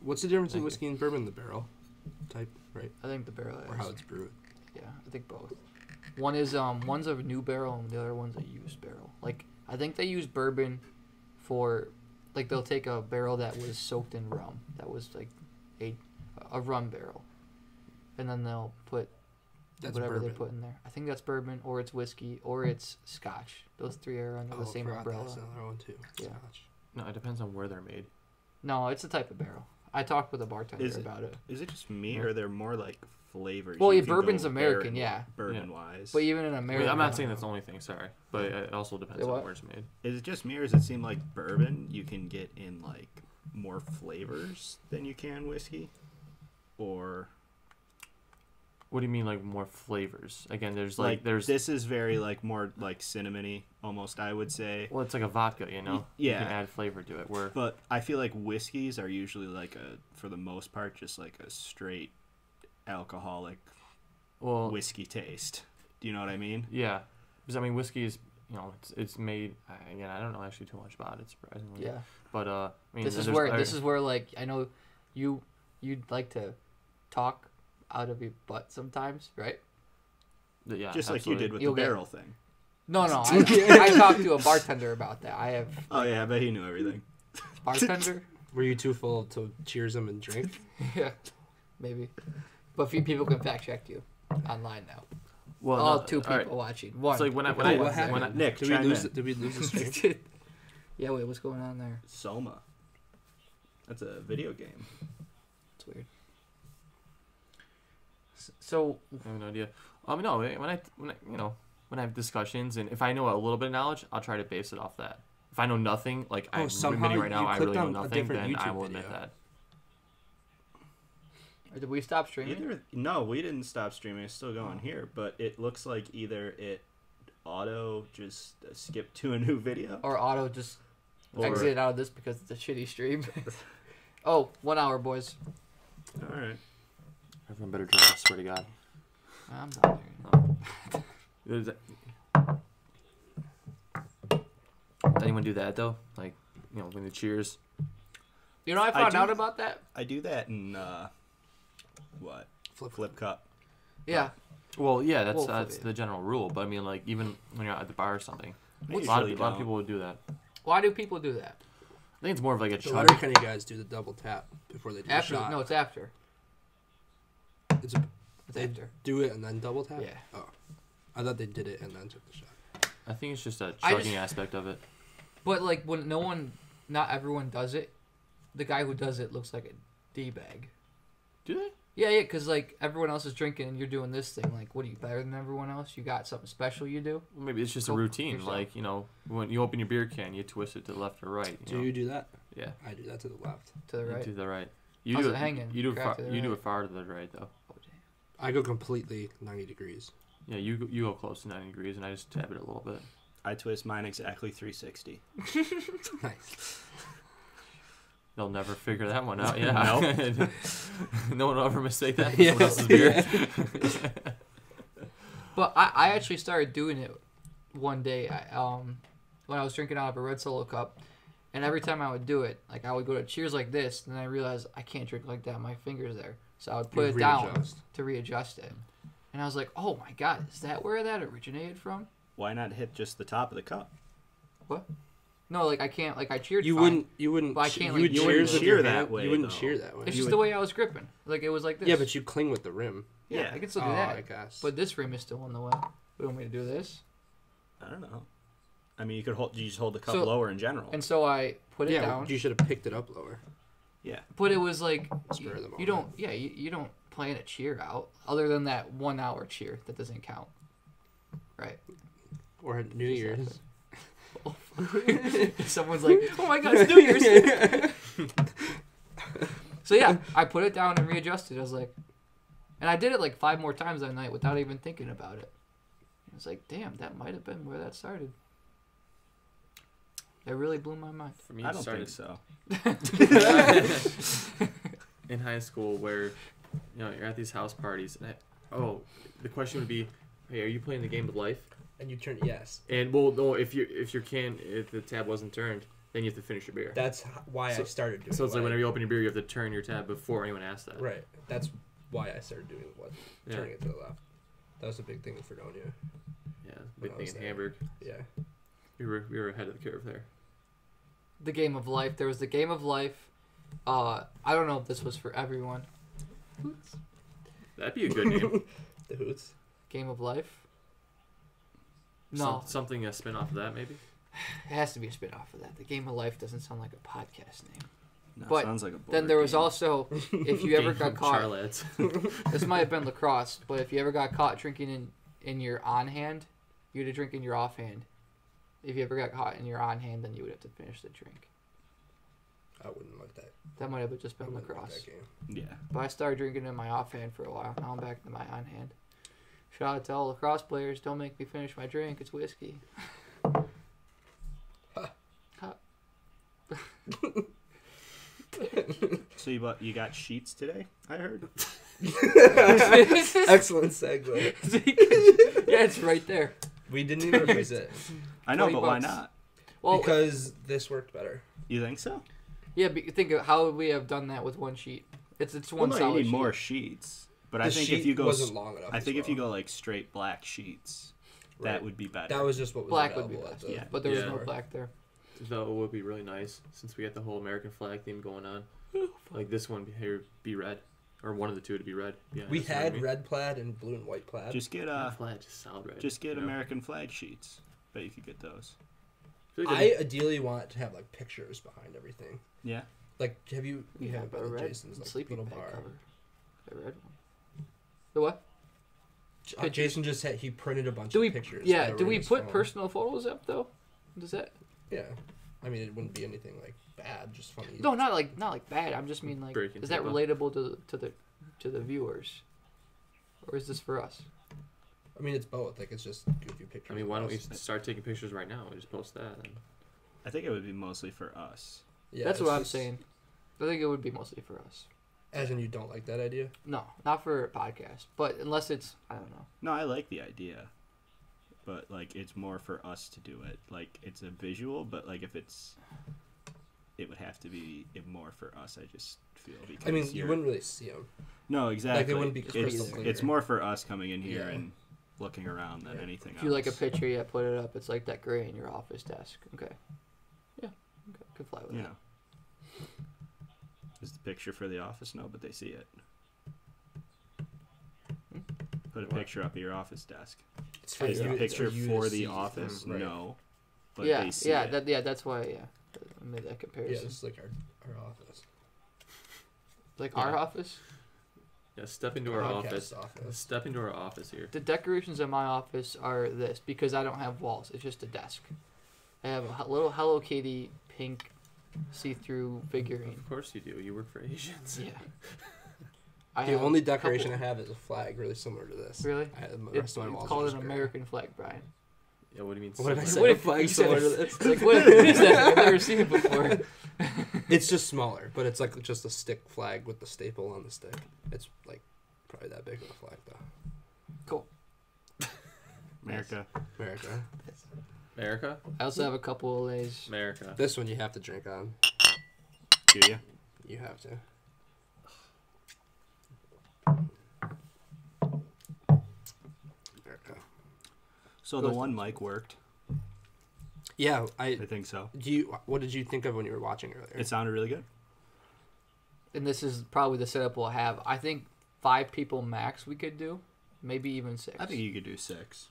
What's the difference in Thank you. whiskey and bourbon? The barrel type, right? I think the barrel Or is. how it's brewed. Yeah, I think both. One is one's a new barrel and the other one's a used barrel. Like, I think they use bourbon for, like, they'll take a barrel that was soaked in rum, that was like a rum barrel, and then they'll put That's whatever bourbon. they put in there. I think that's bourbon, or it's whiskey, or it's Scotch. Those three are under the same forgot umbrella. That's another one too. Yeah. Scotch. No, it depends on where they're made. No, it's a type of barrel. I talked with a bartender Is it- about it. Is it just me, or are there more like flavors? Well, you yeah, can bourbon's go American, yeah. Bourbon wise. But even in I America, mean, I'm not saying that's the only thing. Sorry, but it also depends Say on what? where it's made. Is it just me, or does it seem like bourbon you can get in like more flavors than you can whiskey? Or What do you mean, like more flavors? Again, there's Like there's this is very like more like cinnamony almost, I would say. well, it's like a vodka, you know. Yeah. You can add flavor to it. Where But I feel like whiskeys are usually like for the most part, just like a straight alcoholic well, whiskey taste. Do you know what I mean? yeah, because I mean whiskey is it's made again. I don't know actually too much about it surprisingly. Yeah. But I mean This is there's- where like I know you'd like to talk out of your butt sometimes, right? yeah, Just like you absolutely. did with You'll the get- barrel thing. No, I talked to a bartender about that. I have Oh yeah, I bet he knew everything. bartender. Were you too full to cheers them and drink? Yeah, maybe. But few people can fact check you online now. Well, All no, 2 people all right. watching. One. It's like when I Oh, what when I happened? Nick, Did we chime lose? in. Did we lose the stream? Yeah, wait, what's going on there? Soma. That's a video game. It's weird. So I have no idea. No, when I have discussions and if I know a little bit of knowledge, I'll try to base it off that. If I know nothing, like I'm somehow admitting right now, you I clicked really know on a nothing, different then I YouTube will admit video. that. did we stop streaming? No, we didn't stop streaming. It's still going here, but it looks like either it auto just skipped to a new video. Or auto just Or- exited out of this because it's a shitty stream. Oh, 1 hour, boys. All right. Everyone better drink. I swear to God. I'm not hearing Does anyone do that though? Like, when the cheers. You know, I I found do- out about that. I do that in what? Flip cup. Yeah. Well, yeah, Well, that's the general rule. But I mean, like even when you're at the bar or something, I a lot usually of don't. people would do that. Why do people do that? I think it's more of like a The chug. Letterkenny guys do the double tap before they do After? the shot. No, it's after. It's a, It's they after. do it and then double tap. Yeah. Oh, I thought they did it and then took the shot. I think it's just a I chugging just- aspect of it. But like when not everyone does it, the guy who does it looks like a d-bag. Do they? Yeah, because like everyone else is drinking and you're doing this thing. Like, what are you better than everyone else? You got something special you do? Well, maybe it's just a Go routine. yourself. Like when you open your beer can, you twist it to the left or right. Do know? you do that? Yeah. I do that to the left. To the right. To the right. You How's do it hanging? You do Crack to the you do right. it far to the right though. Oh, damn. I go completely 90 degrees. Yeah, you go close to 90 degrees, and I just tap it a little bit. I twist mine exactly 360. Nice. They'll never figure that one out. Yeah. No one will ever mistake that for Yeah. someone else's beer. But I actually started doing it one day. When I was drinking out of a red Solo cup, and every time I would do it, like I would go to cheers like this, and then I realized I can't drink like that. My fingers there, so I would put You it down readjust. to readjust it. And I was like, oh my god, is that where that originated from? Why not hit just the top of the cup? What? No, like I can't. Like I cheered. You fine. wouldn't. You wouldn't. But I che- can't, you like, would you cheers wouldn't with cheer your that hand. way, You wouldn't though. cheer that way. It's You just would- the way I was gripping. Like it was like this. Yeah, but you cling with the rim. yeah, I can still do Oh, that. I guess. But this rim is still in the way. You want me to do this? I don't know. I mean, you just hold the cup So- lower in general. And so I put it yeah, down. you should have picked it up lower. Yeah. But it was like Spur of the you don't. Yeah, you don't plan a cheer out other than that 1 hour cheer that doesn't count. Right. Or at New Year's. Someone's like, "Oh my God, it's New Year's!" So yeah, I put it down and readjusted. I was like, and I did it like 5 more times that night without even thinking about it. I was like, "Damn, that might have been where that started." It really blew my mind. For me, I it don't started think so. in high school where you're at these house parties and the question would be, hey, are you playing the game of life? And you turn yes. And well, no, if the tab wasn't turned, then you have to finish your beer. That's why I started doing. So it's like what whenever you open your beer, you have to turn your tab before anyone asks that. Right. That's why I started doing what Yeah. turning it to the left. That was a big thing in Fredonia. Yeah, When big I thing was in there. Hamburg. Yeah. We were ahead of the curve there. The game of life. There was the game of life. I don't know if this was for everyone. That'd be a good name. The Hoots. Game of life. No, Something a spin off of that maybe. it has to be a spin off of that. The game of life doesn't sound like a podcast name. No, But sounds like a board Then there was game. also, if you ever Game got of caught, Charlottes. this might have been lacrosse, but if you ever got caught drinking in your on hand, you had to drink in your off hand. If you ever got caught in your on hand, then you would have to finish the drink. I wouldn't like that. That might have just I been wouldn't like lacrosse. that game. Yeah. But I started drinking in my offhand for a while. Now I'm back to my on hand. Shout out to all lacrosse players. Don't make me finish my drink. It's whiskey. So you got sheets today? I heard. Excellent segue. Yeah, it's right there. We didn't even use it I know, 20 but why bucks. not? Well, because this worked better. You think so? yeah, but think of how would we have done that with one sheet? It's Well, one no, solid you need sheet. more sheets. But The I think sheet if you go, wasn't long enough. I as think if you well. go like straight black sheets, Right. that would be better. That was just what was Black would be available at best. the- Yeah. But there was Yeah. no black there. Though it would be really nice since we got the whole American flag theme going on. Like this one here be red, or one of the two to be red. Yeah, We that's what I had mean. red plaid and blue and white plaid. Just get Flag, just solid red. just get you know? American flag sheets. Bet you could get those. I feel like I ideally want to have like pictures behind everything. Yeah. Like, have you? We Yeah, have but a red Jason's like sleeping little bag bar. cover. The red one. The what? Pictures. Jason just had he printed a bunch Do of we? pictures. Yeah. that Do were we in his put phone. personal photos up though? Does that? Yeah, I mean it wouldn't be anything like bad, just funny. No, not like bad. I'm just mean like, Breaking is that tape, huh? relatable to the viewers, or is this for us? I mean it's both. Like it's just goofy pictures. I mean, of why don't we us. start taking pictures right now and just post that? And I think it would be mostly for us. Yeah, That's it's what I'm just- saying. I think it would be mostly for us. As in, you don't like that idea? No, not for a podcast. But unless it's, I don't know. No, I like the idea, but like it's more for us to do it. Like it's a visual, but like if it would have to be more for us. I just feel because I mean, you you're- wouldn't really see them. No, exactly. wouldn't be crystal it's, clear. it's more for us coming in here Yeah. and looking around than anything If you like a else. picture, yeah, put it up. It's like that gray in your office desk. Okay. Yeah. Okay. Could fly with You that. know. Is the picture for the office? No, but they see it. Put a What? picture up at your office desk. It's for Is you, the it's picture you for to the see. office? Right. No. But yeah, they see yeah, it. that's why. Yeah, I made that Yeah, comparison. it's like our office. Like Yeah. our office. yeah, step into our Podcast office. Step into our office here. The decorations in my office are this because I don't have walls. It's just a desk. I have a little Hello Kitty pink see-through figurine. Of course you do. You work for Asians. Yeah. I The have only a decoration couple- I have is a flag, really similar to this. Really? The It's rest of my walls are called just an gray. American flag, Brian. Yeah, what do you mean? What did I similar? say? What A flag you said similar to it's- this? Like, what is that? I've never seen it before. It's just smaller, but it's like just a stick flag with the staple on the stick. It's like probably that big of a flag though. Cool. America. America. America? I also have a couple of lays. America. This one you have to drink on. Do you? You have to. America. So the one mic worked. Yeah, I think so. What did you think of when you were watching earlier? It sounded really good. And this is probably the setup we'll have. I think 5 people max we could do. Maybe even 6. I think you could do 6.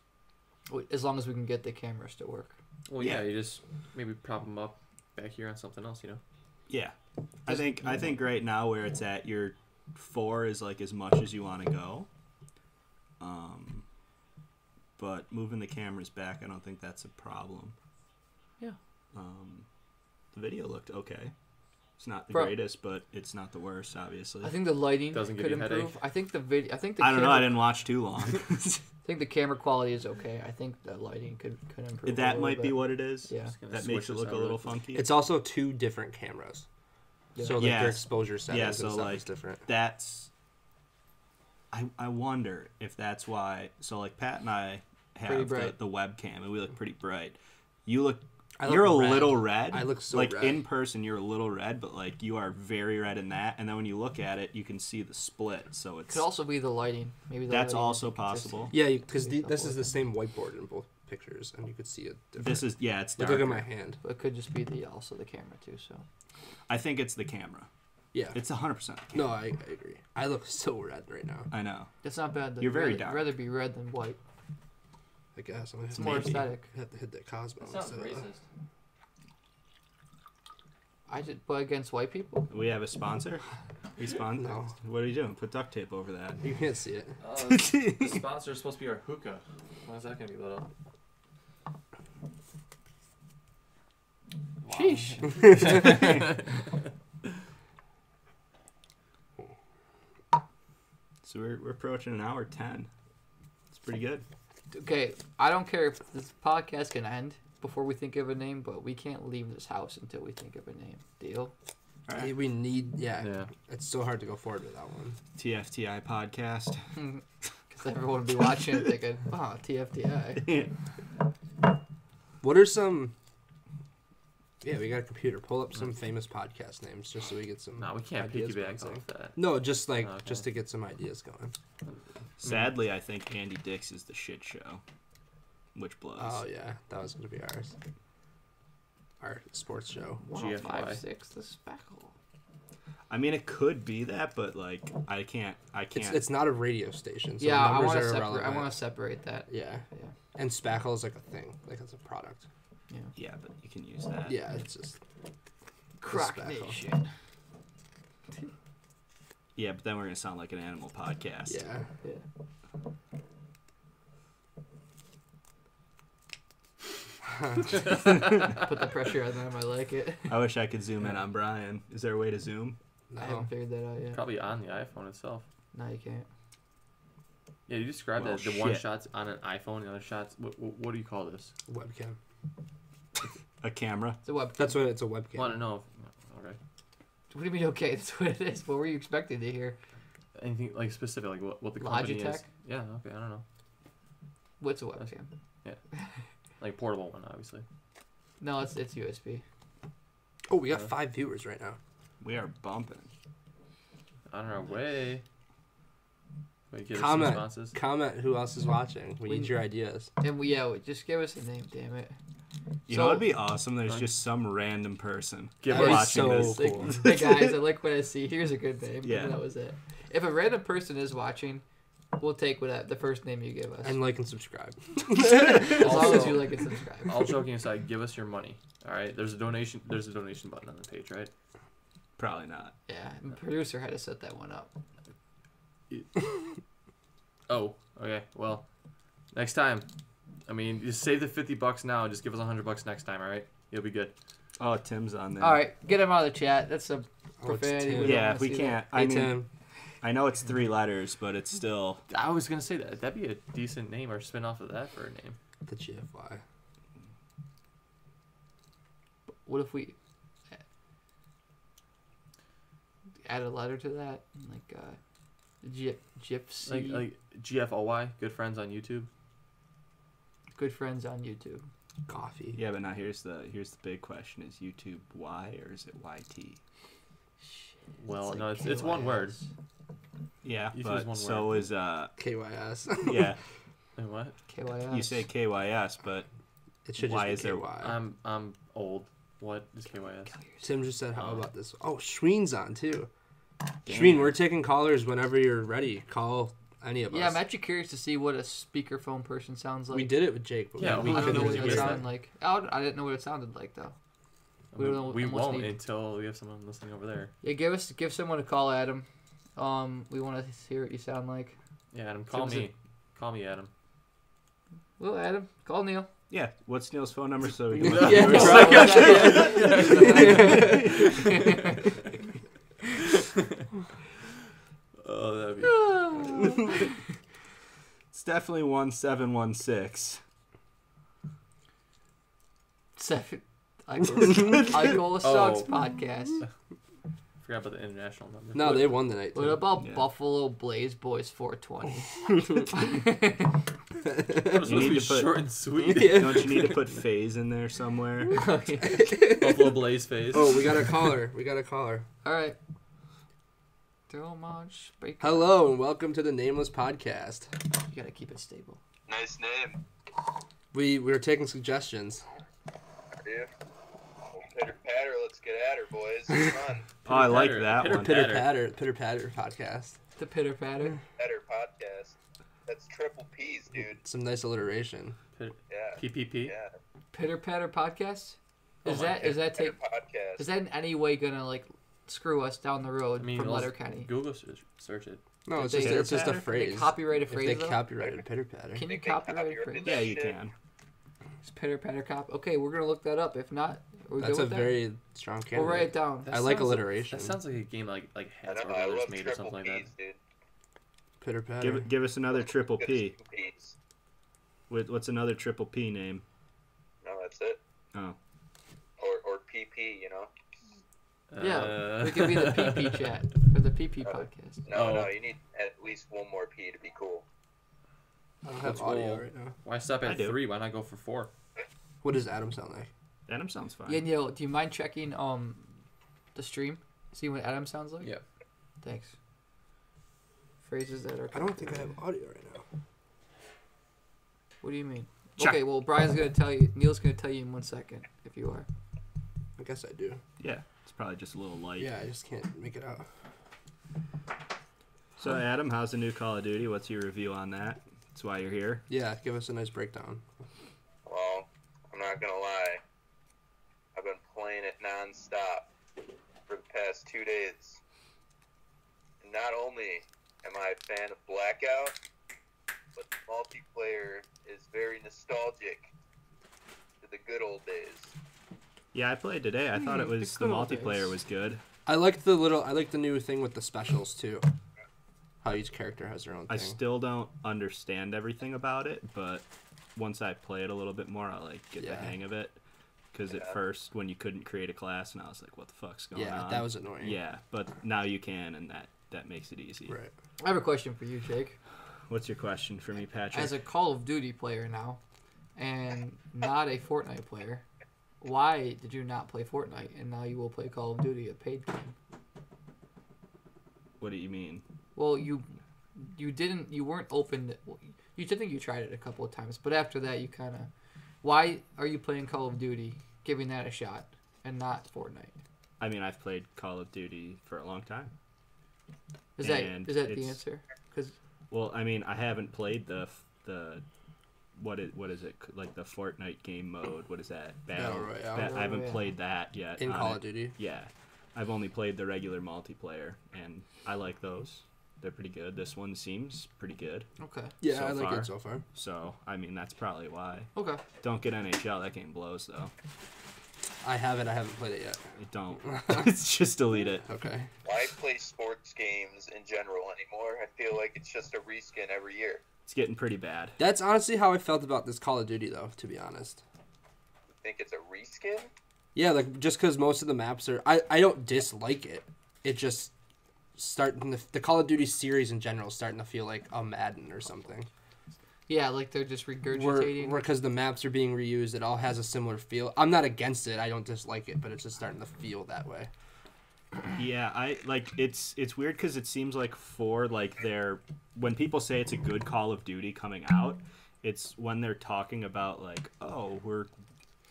As long as we can get the cameras to work. Well, yeah, Yeah. you just maybe prop them up back here on something else, you know? Yeah. I think right now where it's at, your 4 is like as much as you want to go. But moving the cameras back, I don't think that's a problem. Yeah. The video looked okay. It's not the Bro. greatest, but it's not the worst, obviously. I think the lighting Doesn't give could you a improve. headache? I think the video. I think the. I don't know. camera- I didn't watch too long. I think the camera quality is okay. I think the lighting could improve. a That little might be bit. what it is. Yeah. Just gonna That switch makes it this look out a really little quick. funky. It's also 2 different cameras. Yeah. So like Yeah. their exposure settings Yeah, and so, stuff like, is different. That's. I wonder if that's why. So like Pat and I Pretty have bright. the webcam, and we look pretty bright. You look. I look You're a red. little red. I look so like red. in person. You're a little red, but like you are very red in that. And then when you look at it, you can see the split. So it's Could also be the lighting. Maybe the that's lighting also is consistent. possible. Yeah, because Maybe this couple is of the same whiteboard in both pictures, and you could see it. Different. This is it's Like, darker. look at my hand. But it could just be also the camera too. So I think it's the camera. Yeah. It's 100%. No, I agree. I look so red right now. I know. it's not bad. Though. You're very I'd dark. rather be red than white. I guess I'm gonna It's have more to, aesthetic. have to hit that Cosmo. That sounds instead of that. racist. I did put against white people. We have a sponsor. We sponsor. No. What are you doing? Put duct tape over that. You can't see it. The sponsor is supposed to be our hookah. Why is that gonna be lit up? Sheesh. So we're approaching an hour 10. It's pretty good. Okay, I don't care if this podcast can end before we think of a name, but we can't leave this house until we think of a name. Deal? All right. We need, Yeah. It's so hard to go forward without one. TFTI podcast. Because everyone will be watching and thinking, oh, TFTI. What are some... Yeah, we got a computer. Pull up some famous podcast names just so we get some No, we can't ideas piggyback bouncing. off that. No, just like, Okay. just to get some ideas going. Sadly, I think Andy Dick's is the shit show, which blows. Oh, yeah. That was going to be ours. Our sports show. 105.6, The Speckle. I mean, it could be that, but like, I can't. It's not a radio station, so Yeah, the I numbers want are to irrelevant. I want to separate that. Yeah. Yeah. And spackle is like a thing. Like, it's a product. Yeah, but you can use that. Yeah, it's just... Croc Speckle. Nation. Yeah, but then we're gonna sound like an animal podcast. Yeah. Yeah. Put the pressure on them. I like it. I wish I could zoom in on Brian. Is there a way to zoom? I No. haven't figured that out yet. Probably on the iPhone itself. No, you can't. Yeah, you described Well, that the one shit. shots on an iPhone, the other shots. What do you call this? Webcam. A camera? It's a web. That's what it's a webcam. Want to know? Okay. What do you mean? Okay, that's what it is. What were you expecting to hear? Anything like specific, like what the company is? Logitech? Yeah. Okay. I don't know. What's a webcam? Like portable one, obviously. No, it's USB. Oh, we got 5 viewers right now. We are bumping. On our way. Wait, get us Comment. some responses. Comment who else is watching. We need your ideas. And just give us a name, damn it. You So- know, it'd be awesome. There's just some random person Give That us is watching so this. cool. Hey guys, I like what I see. Here's a good name. Yeah. And that was it. If a random person is watching, we'll take the first name you give us. And like and subscribe. as long as Also- you like and subscribe. All joking aside, give us your money. All right. There's a donation button on the page, right? Probably not. Yeah, and the producer had to set that one up. Oh. Okay. Well, next time. I mean, just save the $50 now and just give us $100 next time. All right. You'll be good. Oh, Tim's on there. All right, get him out of the chat. That's a Oh, it's profanity. Tim. We don't Yeah, wanna we see can't. Hey, I mean, Tim. I know it's 3 letters, but it's still. I was gonna say that. That'd be a decent name or spin off of that for a name. The GFY. that. What if we add a letter to that? Like, Gypsy. Like GFOY, good friends on YouTube. Good friends on YouTube. Coffee. Yeah, but now here's the big question: is YouTube Y or is it YT? Well, like no, it's one word. KYS. Yeah, YouTube is but one so word. is KYS. yeah. Wait, what? KYS. You say KYS, but It should Why just is be there- KY. I'm old. What is KYS? Tim just said, how Oh. about this? Oh, Schween's on too. Damn. Schween, we're taking callers whenever you're ready. Call any of Yeah, us. I'm actually curious to see what a speakerphone person sounds like. We did it with Jake, but Yeah, we we I don't know couldn't what really it get sounded that. like. I didn't know what it sounded like though. We don't know- We almost won't need- until we have someone listening over there. Yeah, give someone a call, Adam. We want to hear what you sound like. Yeah, Adam, call Tim's me. Call me, Adam. Well, Adam, call Neil. yeah. What's Neil's phone number so we can? Yeah, Oh, that'd be. It's definitely 1716. Seven. Eichel Sucks Oh. podcast. Forgot about the international number. No, they won the night. What too. about Yeah. Buffalo Blaze Boys 420? That was You need supposed to be to put- short and sweet. Don't you need to put phase in there somewhere? Buffalo Blaze face. Oh, we got a caller. All right. Throw much. Break. Hello and welcome to the Nameless Podcast. You gotta keep it stable. Nice name. We're taking suggestions. Yeah. Well, pitter patter, let's get at her, boys. It's fun. Oh, I like Pitter- that pitter- one. Pitter Patter. patter podcast. The pitter patter. Patter podcast. That's triple P's, dude. Some nice alliteration. Yeah. PPP. Yeah. Pitter patter podcast. Oh Is my that Patter podcast. is that in any way gonna like screw us down the road I mean, from let's Letterkenny? Google search it. No, it's They- just it's just a Pitter-patter? phrase. They copyright a If phrase. they though? copyrighted pitter patter. Can you Think they copyright a copyrighted phrase? that? Yeah, you shit. can. It's pitter patter cop. Okay, we're gonna look that up. If not, Are we That's good a with that? very strong We'll candidate. write it down. That I like sounds alliteration. That sounds like a game like I Hats know. or I Brothers love made or triple something like that. P's, dude. Pitter patter. Give us another triple Good P. as two P's. What's another triple P name? No, that's it. Oh. Or PP, you know. Yeah, we could be the PP chat for the PP podcast. No, you need at least one more P to be cool. I don't have Let's audio roll. right now. Why stop I at do. 3? Why not go for 4? What does Adam sound like? Adam sounds fine. Yeah, Neil, do you mind checking the stream? See what Adam sounds like? Yeah. Thanks. Phrases that are. I don't think I have audio right now. What do you mean? Check. Okay, well Brian's gonna tell you. Neil's gonna tell you in 1 second if you are. I guess I do. Yeah, it's probably just a little light. Yeah, I just can't make it out. So Adam, how's the new Call of Duty? What's your review on that? That's why you're here. Yeah, give us a nice breakdown. Well, I'm not gonna lie. I've been playing it non-stop for the past 2 days. And not only am I a fan of Blackout, but the multiplayer is very nostalgic to the good old days. Yeah, I played today. I thought it was the good old multiplayer days. was good. I like the new thing with the specials too. How each character has their own thing. I still don't understand everything about it, but once I play it a little bit more, I get the Yeah. hang of it. Because at first, when you couldn't create a class, and I was like, "What the fuck's going on?" Yeah, that was annoying. Yeah, but now you can, and that makes it easy. Right. I have a question for you, Jake. What's your question for me, Patrick? As a Call of Duty player now, and not a Fortnite player, why did you not play Fortnite and now you will play Call of Duty, a paid game? What do you mean? Well, you weren't open. You think you tried it a couple of times, but after that, you kind of. Why are you playing Call of Duty, giving that a shot, and not Fortnite? I mean, I've played Call of Duty for a long time. Is that And the it's- answer? Because Well, I mean, I haven't played the what is it like the Fortnite game mode? What is that? Battle Royale. I haven't Royale. played that yet. In on Call it. of Duty. Yeah, I've only played the regular multiplayer, and I like those. They're pretty good. This one seems pretty good. okay, Yeah, So I like far. it so far. So, I mean, that's probably why. okay. Don't get NHL. That game blows, though. I haven't played it yet. Don't. Just delete it. Okay. Why play sports games in general anymore? I feel like it's just a reskin every year. It's getting pretty bad. That's honestly how I felt about this Call of Duty, though. To be honest. Think it's a reskin? Yeah, like just because most of the maps are, I don't dislike it. It just starting the Call of Duty series in general is starting to feel like a Madden or something. Yeah, like they're just regurgitating. Because the maps are being reused, it all has a similar feel. I'm not against it. I don't dislike it, but it's just starting to feel that way. Yeah, I like it's weird because it seems like when people say it's a good Call of Duty coming out, it's when they're talking about like, oh, we're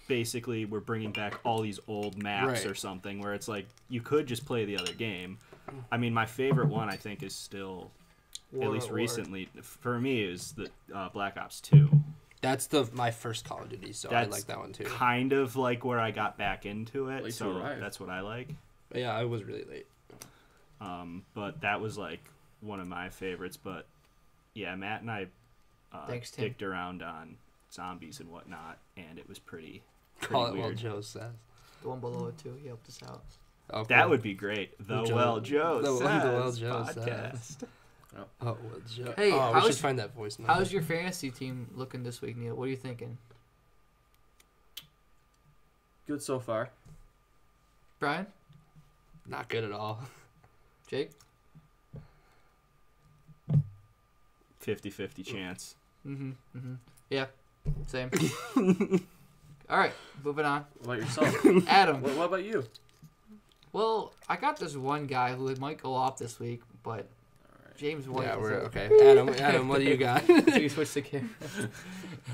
bringing back all these old maps Right. or something, where it's like you could just play the other game. I mean, my favorite one I think is still, War at least at War. recently for me, is the Black Ops 2. That's my first Call of Duty, so I That's like that one too. Kind of like where I got back into it, Late to so arrive. that's what I like. But yeah, I was really late. But that was like one of my favorites. But yeah, Matt and I Thanks, Tim. dicked around on zombies and whatnot, and it was pretty Call it weird. while Joe says. The one below it too. He helped us out. Oh, That cool. would be great. The Joe- Well Joe the says Well Joe podcast. says. Oh, well, Joe. Hey, oh, we how's- should find that voice now. How's your fantasy team looking this week, Neil? What are you thinking, Good so far. Brian? Not good at all. Jake? 50-50 chance. Yeah, same. All right, moving on. What about yourself? Adam. What about you? Well, I got this one guy who might go off this week, but James White. Yeah, is we're a- okay. Adam, what do you got? So you switch the camera.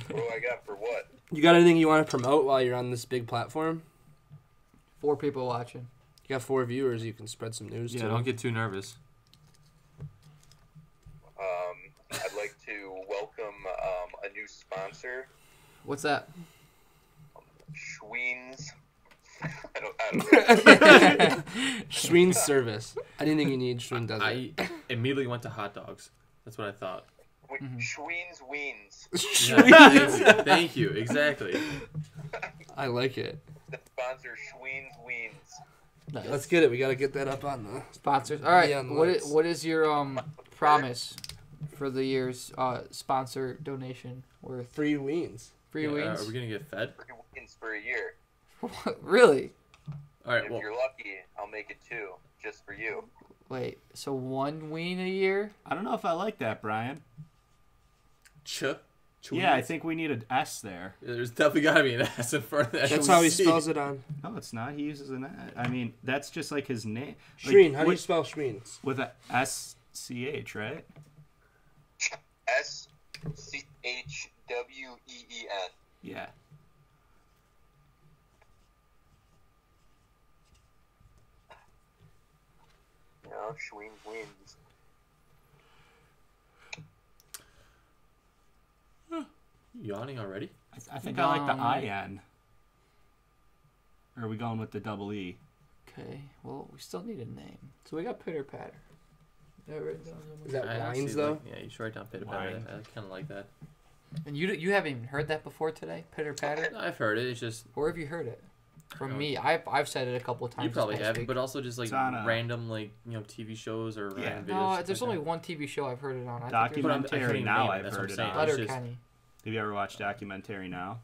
What do I got for what? You got anything you want to promote while you're on this big platform? 4 people watching. You got 4 viewers. You can spread some news Yeah, to. don't get too nervous. I'd like to welcome a new sponsor, What's that? Schweens. I don't Schween's service. Anything you need, Schween does it. I immediately went to hot dogs. That's what I thought. Wait, Schweens Weens. Yeah, thank you. Exactly. I like it. That's sponsor Schween's Weens. Nice. Let's get it. We got to get that up on the. Sponsors. All right. Yeah, on the What lights. is your promise for the year's sponsor donation worth? Free weens. Free Are wings? we gonna get fed? 3 weens for a year. Really? All right. If Well, you're lucky, I'll make it 2 just for you. Wait. So 1 ween a year? I don't know if I like that, Brian. Yeah, I think we need an S there. There's definitely gotta be an S in front of that. That's how he spells it on. No, it's not. He uses an S. I mean, that's just like his name. Shreen. How do you with- spell Shreen? With a SCH, right? SCHWEEN. Yeah. Schween's Weens. Yawning already? I think I like the Wrong. IN. Or are we going with the double E? Okay. Well, we still need a name. So we got Pitter Patter. Yeah, written down Is somewhere. that I wines honestly though? like- yeah, you should write down Pitter Patter. Wine. I kind of like that. And you haven't even heard that before today? Pitter Patter? I've heard it. It's just Where have you heard it? From Oh. me. I've said it a couple of times. you probably this past have, week. but also just like It's on a- random TV shows or Yeah. random videos. No, stuff there's like only that. one TV show I've heard it on. I think But I Documentary couldn't even Now, name it, I've that's what heard I'm it saying. on. there's It's just- Letterkenny. Have you ever watched Documentary Now?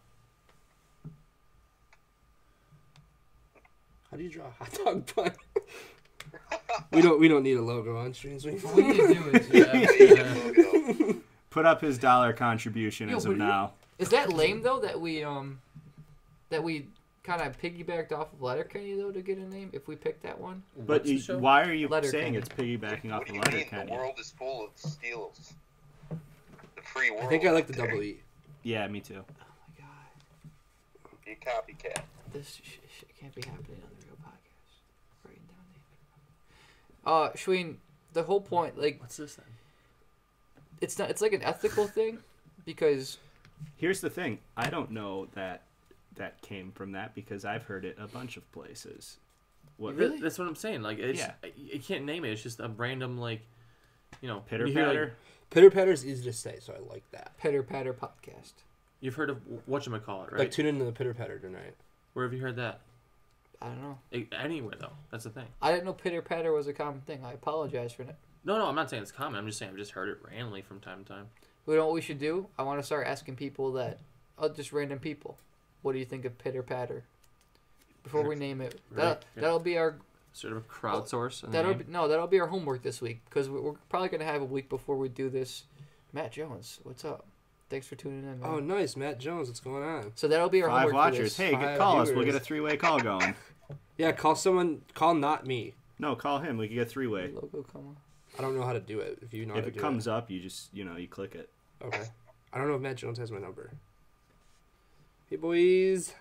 How do you draw a hot dog bun? we don't need a logo on Shreen's Weens. All we need to do is... Yeah, Logo. Put up his dollar contribution Yo, as but of now. Is that lame though that we kind of piggybacked off of Letterkenny though to get a name if we picked that one? But What's the show? why are you Letterkenny. saying it's piggybacking off What do the you mean? Letterkenny? The world is full of steals. The free world. I think I like the out there. double E. Yeah, me too. Oh my god, Be a copycat. this can't be happening on the real podcast. Writing down names. Schween, the whole point, like, What's this then? it's not. It's like an ethical thing because Here's the thing. I don't know that came from that because I've heard it a bunch of places. What, Really? That's what I'm saying. Like, it's, Yeah. you can't name it. It's just a random Pitter you hear, like, patter? Pitter Patter's easy to say, so I like that. Pitter Patter podcast. you've heard of whatchamacallit, right? Like tune into the Pitter Patter tonight. Where have you heard that? I don't know. Anywhere though. That's the thing. I didn't know Pitter Patter was a common thing. I apologize for that. No, I'm not saying it's common. I'm just saying I've just heard it randomly from time to time. You know what we should do? I want to start asking people that, just random people. What do you think of Pitter Patter? Before we name it, Right, yeah. that'll be our Sort of a crowdsource. that'll be our homework this week because we're probably gonna have a week before we do this. Matt Jones, what's up? Thanks for tuning in, man. Oh, nice, Matt Jones. What's going on? So that'll be our 5 homework for watchers. this. Hey, Five call us. We'll viewers. get a 3-way call going. Yeah, call someone. Call not me. No, call him. We can get 3-way. Logo come on. I don't know how to do it. If you know how If to it do comes up, you just, you click it. Okay. I don't know if Matt Jones has my number. Hey, boys.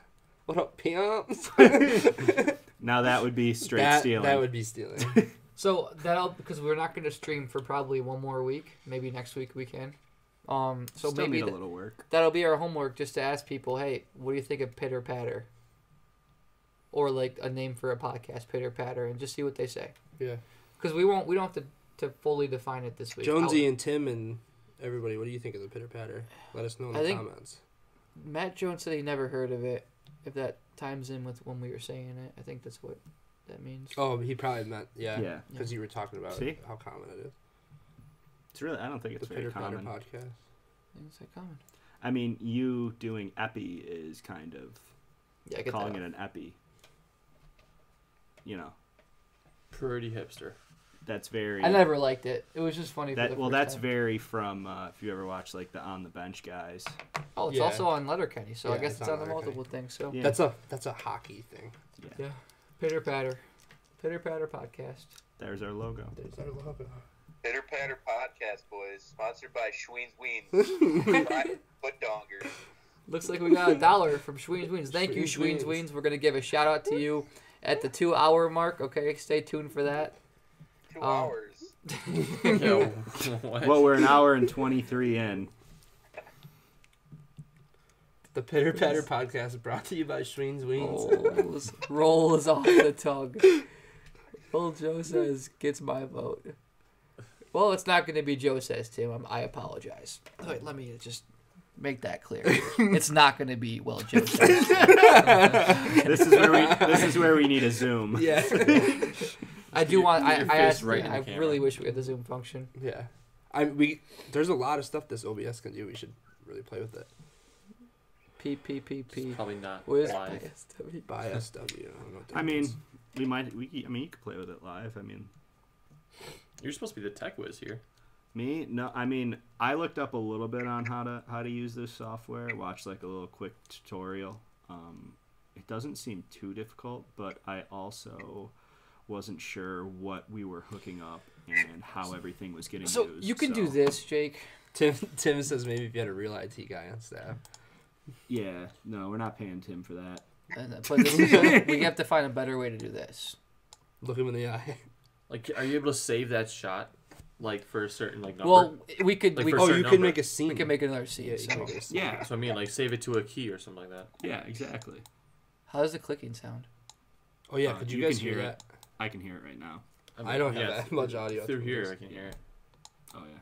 What up, pimps? Now that would be straight stealing. That would be stealing. So because we're not gonna stream for probably one more week. Maybe next week we can. So Still maybe need a little work. that'll be our homework just to ask people, hey, what do you think of Pitter Patter? Or like a name for a podcast, Pitter Patter, and just see what they say. Yeah. Because we don't have to fully define it this week. Jonesy and Tim and everybody, what do you think of the Pitter Patter? Let us know in I the think- comments. Matt Jones said he never heard of it. If that times in with when we were saying it, I think that's what that means. Oh, he probably meant, yeah. Yeah. Because you were talking about See? how common it is. It's really, I don't think it's The very Pitter Patter common. podcast. I think it's that common. I mean, you doing epi is kind of Yeah, I get calling that. it an epi. Pretty hipster. That's very. I never liked it. It was just funny. That for the well, first that's time. very from if you ever watch like the On the Bench guys. Oh, it's Yeah. also on Letterkenny, so I Yeah, guess it's it's on on the Letterkenny. multiple things. So Yeah. That's a hockey thing. Yeah. Pitter Patter podcast. There's our logo. There's our logo. Pitter Patter Podcast, boys. Sponsored by Schween's Weens. Fried foot dongers. Looks like we got $1 from Schween's Weens. Thank you, Schween's Schween's Weens. Weens. We're gonna give a shout out to you at the 2-hour mark. Okay, stay tuned for that. 2 Oh. hours. Yo, what? Well, we're an hour and 23 in. The Pitter Patter podcast is brought to you by Schween's Weens. rolls off the tongue. Well, Joe says gets my vote. Well, it's not going to be Joe says, Tim. I apologize. Wait, let me just make that clear. It's not going to be Joe. This is where we need a zoom. Yeah. I do want. Your I face asked. right in the I camera. really wish we had the zoom function. Yeah. There's a lot of stuff this OBS can do. We should really play with it. P. Probably not Where's live. ISW? By SW. I don't know what that I mean, means. you could play with it live. I mean, You're supposed to be the tech whiz here. me? No, I mean, I looked up a little bit on how to use this software. Watched like a little quick tutorial. It doesn't seem too difficult, but I also wasn't sure what we were hooking up and how everything was getting So used. you can do this, Jake. Tim says maybe if you had a real IT guy on staff. Yeah, no, we're not paying Tim for that. But we have to find a better way to do this. Look him in the eye. Like, are you able to save that shot, like for a certain like number? Well, we could. Like we, for a Oh, certain you could number. make a scene. we can make another scene. Yeah, you So. can make a scene. Yeah, That's what I mean. Like, save it to a key or something like that. yeah, exactly. How does the clicking sound? Oh yeah, could you guys can hear hear that? I can hear it right now. I don't have that much audio through through here. this. I can hear it. Oh yeah.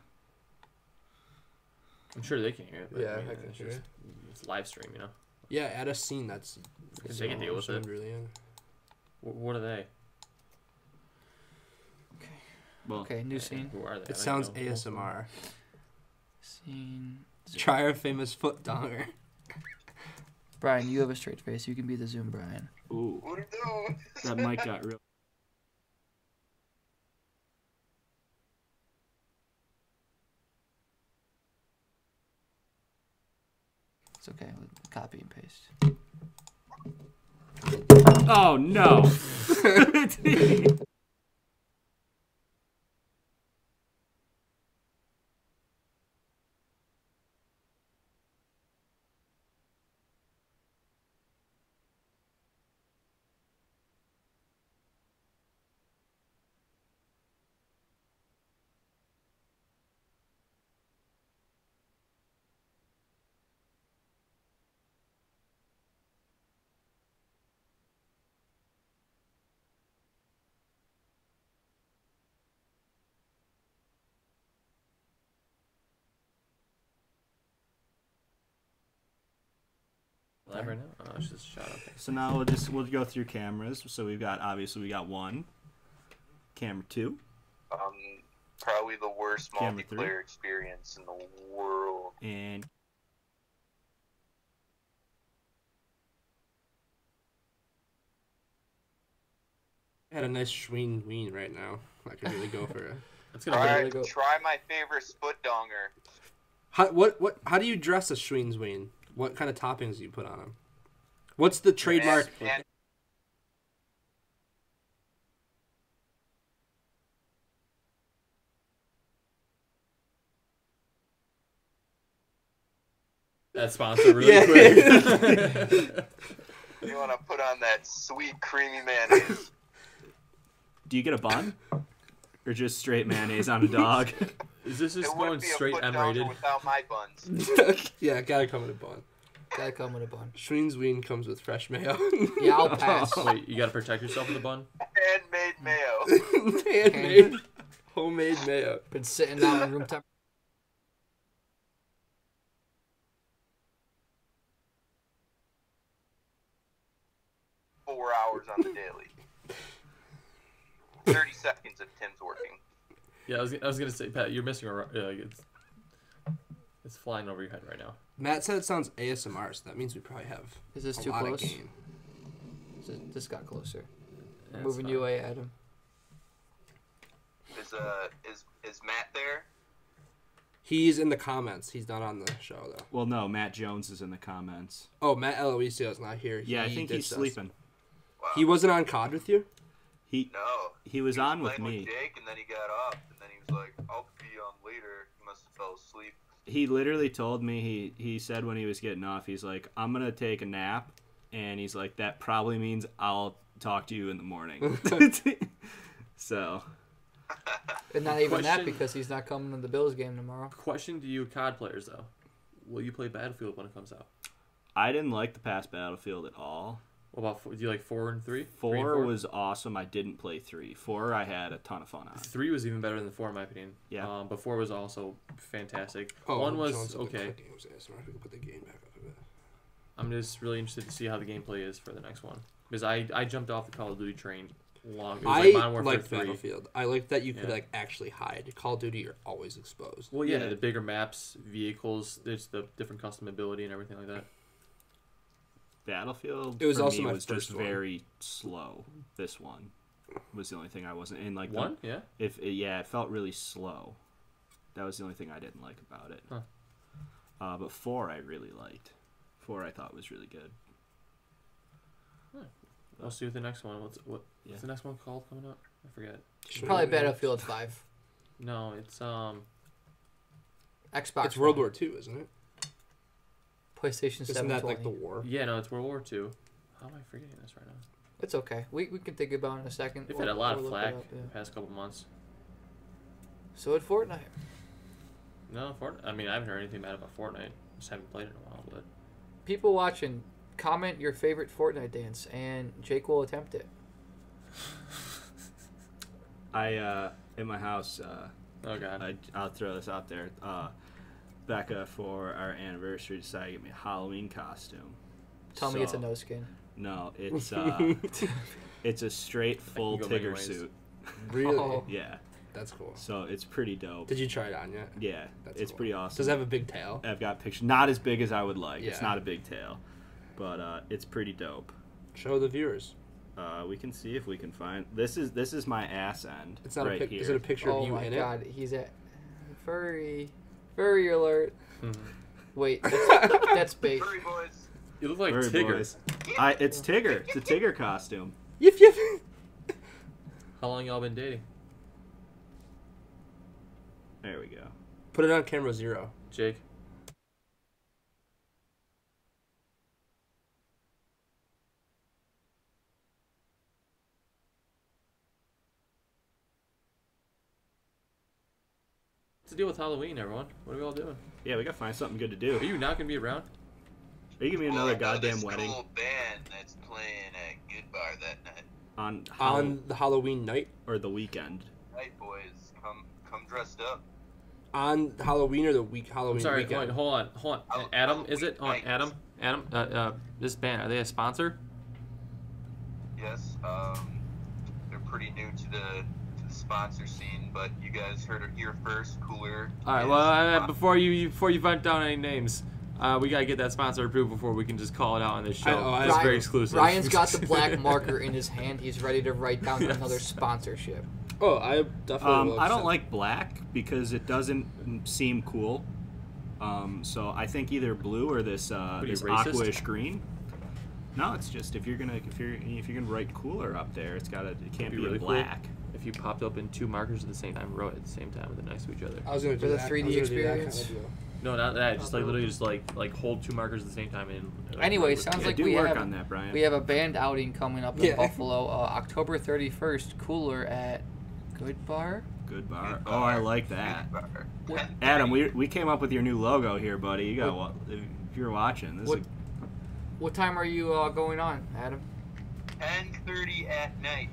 I'm sure they can hear it. But Yeah, I, mean, I can it's hear just, it. It's live stream, you know. Yeah, add a scene that's. They can deal with it. Really in. What are they? Well, Okay, new scene. Who are they? I It don't sounds know. ASMR. Scene. Try our famous foot donger. Brian, you have a straight face. You can be the Zoom Brian. ooh, What are you doing? that mic got real. It's okay. Copy and paste. Oh no. Live right now? Oh, it's just shot. Okay. So now we'll go through cameras. So we got one, camera 2, Probably the worst Camera three. multiplayer experience in the world. and I had a nice Schween ween right now. I could really go for it. It's gonna Alright, hurt. go. try my favorite split donger. How do you dress a Schween's ween? What kind of toppings do you put on them? What's the trademark? And That sponsor really Yeah. quick. you want to put on that sweet creamy mayonnaise. do you get a bun or just straight mayonnaise on a dog? Is this It just wouldn't going be straight a foot M-rated? donger without my buns. Yeah, gotta come in a bun. Gotta come with a bun. Schween's ween comes with fresh mayo. Yeah, I'll pass. Wait, you gotta protect yourself with a bun? Handmade mayo. Handmade, homemade mayo. Been sitting down in room temp. 4 hours on the daily. 30 seconds if Tim's working. Yeah, I was gonna say, Pat, you're missing a. It's flying over your head right now. Matt said it sounds ASMR, so that means we probably have Is this a too lot close? of gain. This got closer. That's Moving fine. you away, Adam. Is Matt there? He's in the comments. He's not on the show though. Well, no, Matt Jones is in the comments. Oh, Matt Eloisio is not here. Yeah, I think he's ditched us. sleeping. Wow. He wasn't on COD with you? He No. he was on with playing me. with Jake, and then he got up, and then he was like, "I'll be on later." He must have fell asleep. He literally told me he said when he was getting off, he's like, I'm gonna take a nap, and he's like, that probably means I'll talk to you in the morning. So And not even that Question- because he's not coming to the Bills game tomorrow. Question to you, COD players though: will you play Battlefield when it comes out? I didn't like the past Battlefield at all. What about do you like 4 and 3? 4 was awesome. I didn't play 3. 4 I had a ton of fun on. 3 was even better than 4 in my opinion. Yeah. But 4 was also fantastic. Oh, 1 was John's okay. clicking his ass. I'm gonna have to put the game back up a bit. I'm just really interested to see how the gameplay is for the next one because I jumped off the Call of Duty train long. It was I like Modern Warfare like 3. Battlefield. I like that you could Yeah. like actually hide. Call of Duty, you're always exposed. Well, yeah, the bigger maps, vehicles, there's the different customability and everything like that. Battlefield It was for also me my was just first one. very slow. This one was the only thing I wasn't in. Like One, yeah. It felt really slow. That was the only thing I didn't like about it. Huh. But 4 I really liked. 4 I thought was really good. We'll see what the next one. What's Yeah. the next one called coming up? I forget. Probably Battlefield 5. No, it's Xbox. It's World One. War II, isn't it? PlayStation 7. Isn't that like the war? yeah, no, it's World War II. How am I forgetting this right now? It's okay. We can think about it in a second. They've had a lot of look it flack up, yeah. in the past couple months. So at Fortnite. No, I mean, I haven't heard anything bad about Fortnite. Just haven't played it in a while, but People watching, comment your favorite Fortnite dance, and Jake will attempt it. I in my house. oh god. I'll throw this out there. Becca, for our anniversary, decided to get me a Halloween costume. Tell me it's a So- no skin. No, it's it's a straight full go many Tigger ways. suit. Really? Oh. Yeah, That's cool. so it's pretty dope. Did you try it on yet? Yeah, That's it's cool. pretty awesome. Does it have a big tail? I've got pictures. Not as big as I would like. It's Yeah. not a big tail, but it's pretty dope. Show the viewers. We can see if we can find. This is my ass end. It's not right a pic. here. Is it a picture Oh of you my in god, he's at furry alert. Wait, that's bait. Hurry, boys. You look like Furry Tigger. boys. It's Tigger. It's a Tigger costume. it? Yip. How long y'all been dating? There we go. Put it on camera 0. Jake? What's the deal with Halloween, everyone? What are we all doing? Yeah, we gotta find something good to Are do. you not gonna be around? Are you gonna be Well, another I know goddamn this wedding cool band that's playing at Good Bar that night. on On the Halloween night? or the weekend? Right, boys, come dressed up. On Halloween or the Halloween I'm sorry, weekend? hold on. Adam, is it? Hold on, Adam, this band, are they a sponsor? Yes, they're pretty new to the sponsor scene, but you guys heard it here first. Cooler. All right. is- Well, before you write down any names, we gotta get that sponsor approved before we can just call it out on this show. I- It's Ryan- very exclusive. Ryan's got the black marker in his hand. He's ready to write down another sponsorship. Oh, I definitely will I don't accept- like black because it doesn't seem cool. So I think either blue or this are you, this racist? aquish green. No, it's just if you're gonna write cooler up there, it can't be really in cool. black. If you popped open two markers at the same time, wrote at the same time, with it next to each other. I was gonna do For the that. 3D I was gonna do that experience? kind of deal. No, not that. Just like literally, just like hold two markers at the same time and. Anyway, sounds Yeah, like do we work have on that, Brian. we have a band outing coming up in Yeah. Buffalo, October 31st. Cooler at Good Bar. Good bar. Good Oh, I bar. like that. Good Bar. What- 10:30. Adam, we came up with your new logo here, buddy. You got if you're watching this. What- What time are you going on, Adam? 10:30 at night.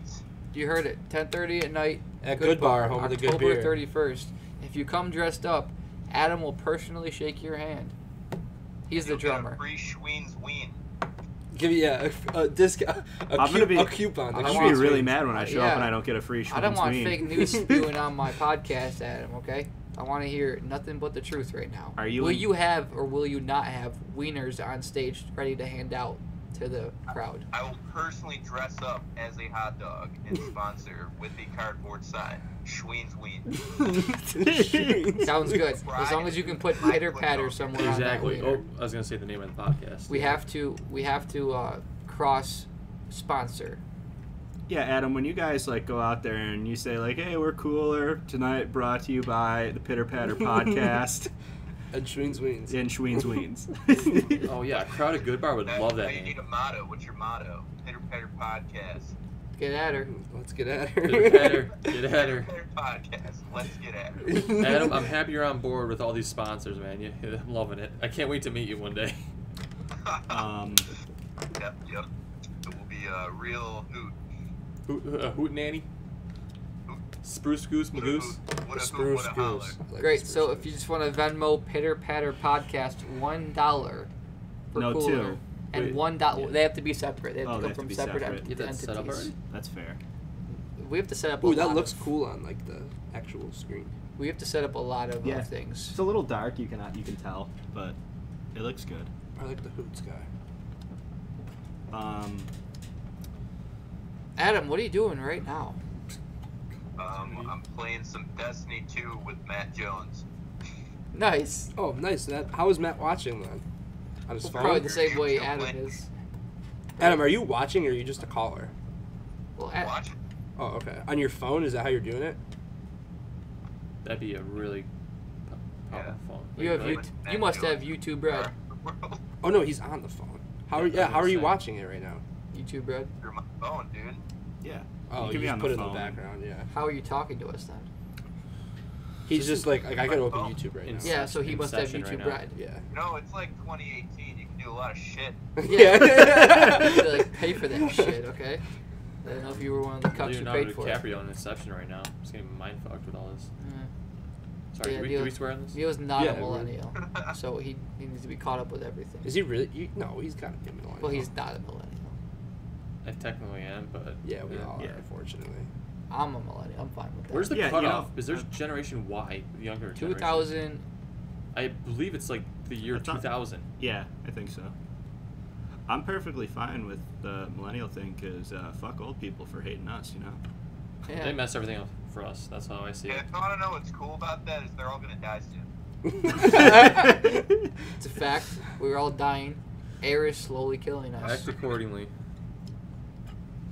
You heard it. 10:30 at night. At Good Bar, home of the good October beer. 31st. If you come dressed up, Adam will personally shake your hand. He's the You'll get a drummer. Free Schween's Ween. Give you a discount. I'm gonna be- a coupon. I'm I gonna want be really sweet- mad when I show up yeah. and I don't get a free I don't want Schwinn fake Sween. news spewing on my podcast, Adam, okay? I want to hear nothing but the truth right now. Are you will in- you have or will you not have wieners on stage ready to hand out to the crowd? I will personally dress up as a hot dog and sponsor with a cardboard sign. Schween's Ween. Sounds good. As long as you can put pitter patter somewhere Exactly. on that wiener. Oh, I was gonna say the name of the podcast. We have to cross sponsor. Yeah, Adam, when you guys like go out there and you say like, "Hey, we're cooler tonight," brought to you by the Pitter Patter Podcast And Schween's Weens. and Schween's Weens. Oh yeah, Crowd at Good Bar would love that You need name. a motto. What's your motto? Pitter Patter Podcast. Get at her. Let's get at her. Pitter patter, get at her. Pitter Podcast. Let's get at her. Adam, I'm happy you're on board with all these sponsors, man. I'm loving it. I can't wait to meet you one day. Yep. real hoot. Hoot nanny. Spruce goose magoose. What a Spruce hoot, what a holler. goose. I like Great. the So spruce if you just want to Venmo Pitter Patter Podcast $1 per No, cooler, two. and Wait, $1 yeah. they have to be separate. They have Oh, to they come have to from be separate separate. You have that set up entities. already? That's fair. We have to set up. Ooh, a that lot looks of, cool on like the actual screen. We have to set up a lot of Yeah. things. It's a little dark. You can tell, but it looks good. I like the hoots guy. Adam, what are you doing right now? I'm playing some Destiny 2 with Matt Jones. Nice. Oh, nice. How is Matt watching then? On his Well, phone? probably the same You way still Adam play? is. Adam, are you watching or are you just a caller? Well, Watch. Oh, okay. On your phone? Is that how you're doing it? That'd be a really powerful phone. you have Like, you must have YouTube Red. Oh no, he's on the phone. How are, Yeah, yeah, how are you same. watching it right now? YouTube Red. Through my phone, dude. Yeah. Oh, You you, can be just on put the it in phone. the background, yeah. How are you talking to us then? He's just like I gotta open phone. YouTube right now. Inception. Yeah, so he must have Inception right YouTube now. Red. Yeah. No, it's like 2018. You can do a lot of shit. Yeah. You have to like pay for that shit, okay? I don't know if you were one of the cucks who Leonardo paid for it. DiCaprio in Inception right now. Just getting mind fucked with all this. Sorry, Yeah, do we swear on this? Neil's not Yeah, a millennial, so he needs to be caught up with everything. Is he really? No, he's gotta be a millennial. Well, he's not a millennial. I technically am, but Yeah, we all yeah. are, unfortunately. I'm a millennial. I'm fine with that. Where's the Yeah, you cutoff? know, Is there Generation Y, the younger generation? 2000? I believe it's like the year I thought- 2000. Yeah, I think so. I'm perfectly fine with the millennial thing because fuck old people for hating us, you know. Yeah. They mess everything up for us. That's how I see Yeah, it. if you want to know what's cool about that is they're all gonna die soon. It's a fact. We're all dying. Air is slowly killing us. Act accordingly.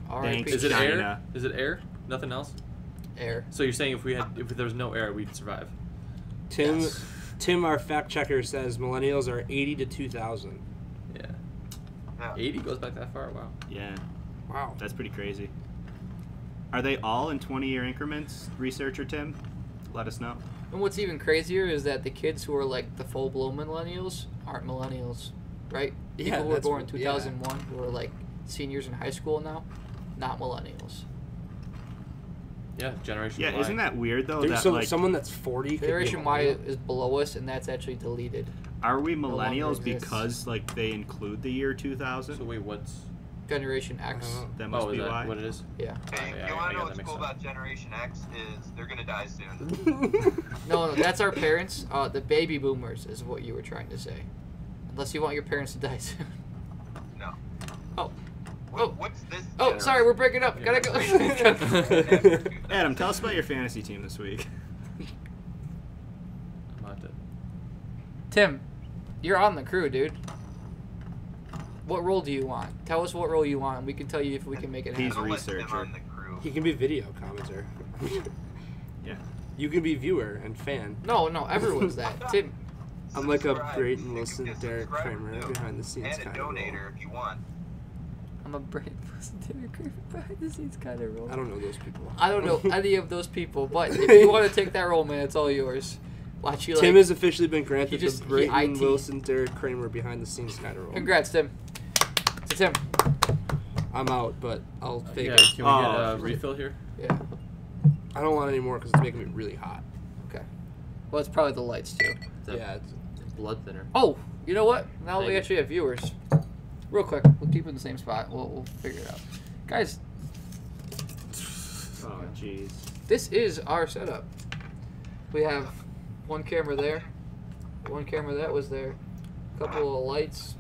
R.I.P. Thanks, Is it China. air? Is it air? Nothing else? Air. So you're saying if there was no air, we'd survive? Tim, our fact checker, says millennials are 80 to 2000. Yeah. Yeah. 80 goes back that far. Wow. Yeah, Wow. that's pretty crazy. Are they all in 20-year increments, researcher Tim? Let us know. And what's even crazier is that the kids who are like the full-blown millennials aren't millennials, right? Yeah, People who were that's born in what- yeah. 2001 who are like seniors in high school now, not millennials. Yeah, Generation Yeah, Y. isn't that weird though? There's that so, like, someone that's 40 could be a Generation Y millennial. is below us, and that's actually deleted. are we no longer millennials exists. because like they include the year 2000? So wait, what's... Generation X. That must Oh, be is that why. what it is? Yeah. Hey, yeah, you I want to got know that what's mixed cool up. about Generation X is they're gonna die soon. No, that's our parents. The baby boomers is what you were trying to say. Unless you want your parents to die soon. No. Oh. What's this? Oh, sorry, we're breaking up. Gotta go. Adam, tell us about your fantasy team this week. I'm not dead. Tim, you're on the crew, dude. What role do you want? Tell us what role you want, and we can tell you if we can make it He's happen. Don't let them researcher. on the crew. He can be video commenter. Yeah. You can be viewer and fan. No, everyone's that. Tim, I'm like a Subscribe. Brayton You Wilson, can get Derek subscribed Kramer, to. behind the scenes And a kind of role. donator if you want. I'm a brain behind the scenes kind of role. I don't know those people. I don't know any of those people, but if you want to take that role, man, it's all yours. Watch you like. Tim has officially been granted just- the he Brayton IT. Wilson, Derek Kramer behind the scenes kind of role. Congrats, Tim. So Tim. I'm out, but I'll take Yeah, it. can we get Oh, a refill here? Yeah. I don't want any more because it's making me really hot. Okay. Well, it's probably the lights too. Is that Yeah. blood thinner. Oh, you know what? Now we Maybe. actually have viewers. Real quick, we'll keep it in the same spot. We'll figure it out. Guys, Oh, jeez. this is our setup. We have one camera there, one camera that was there, a couple of lights,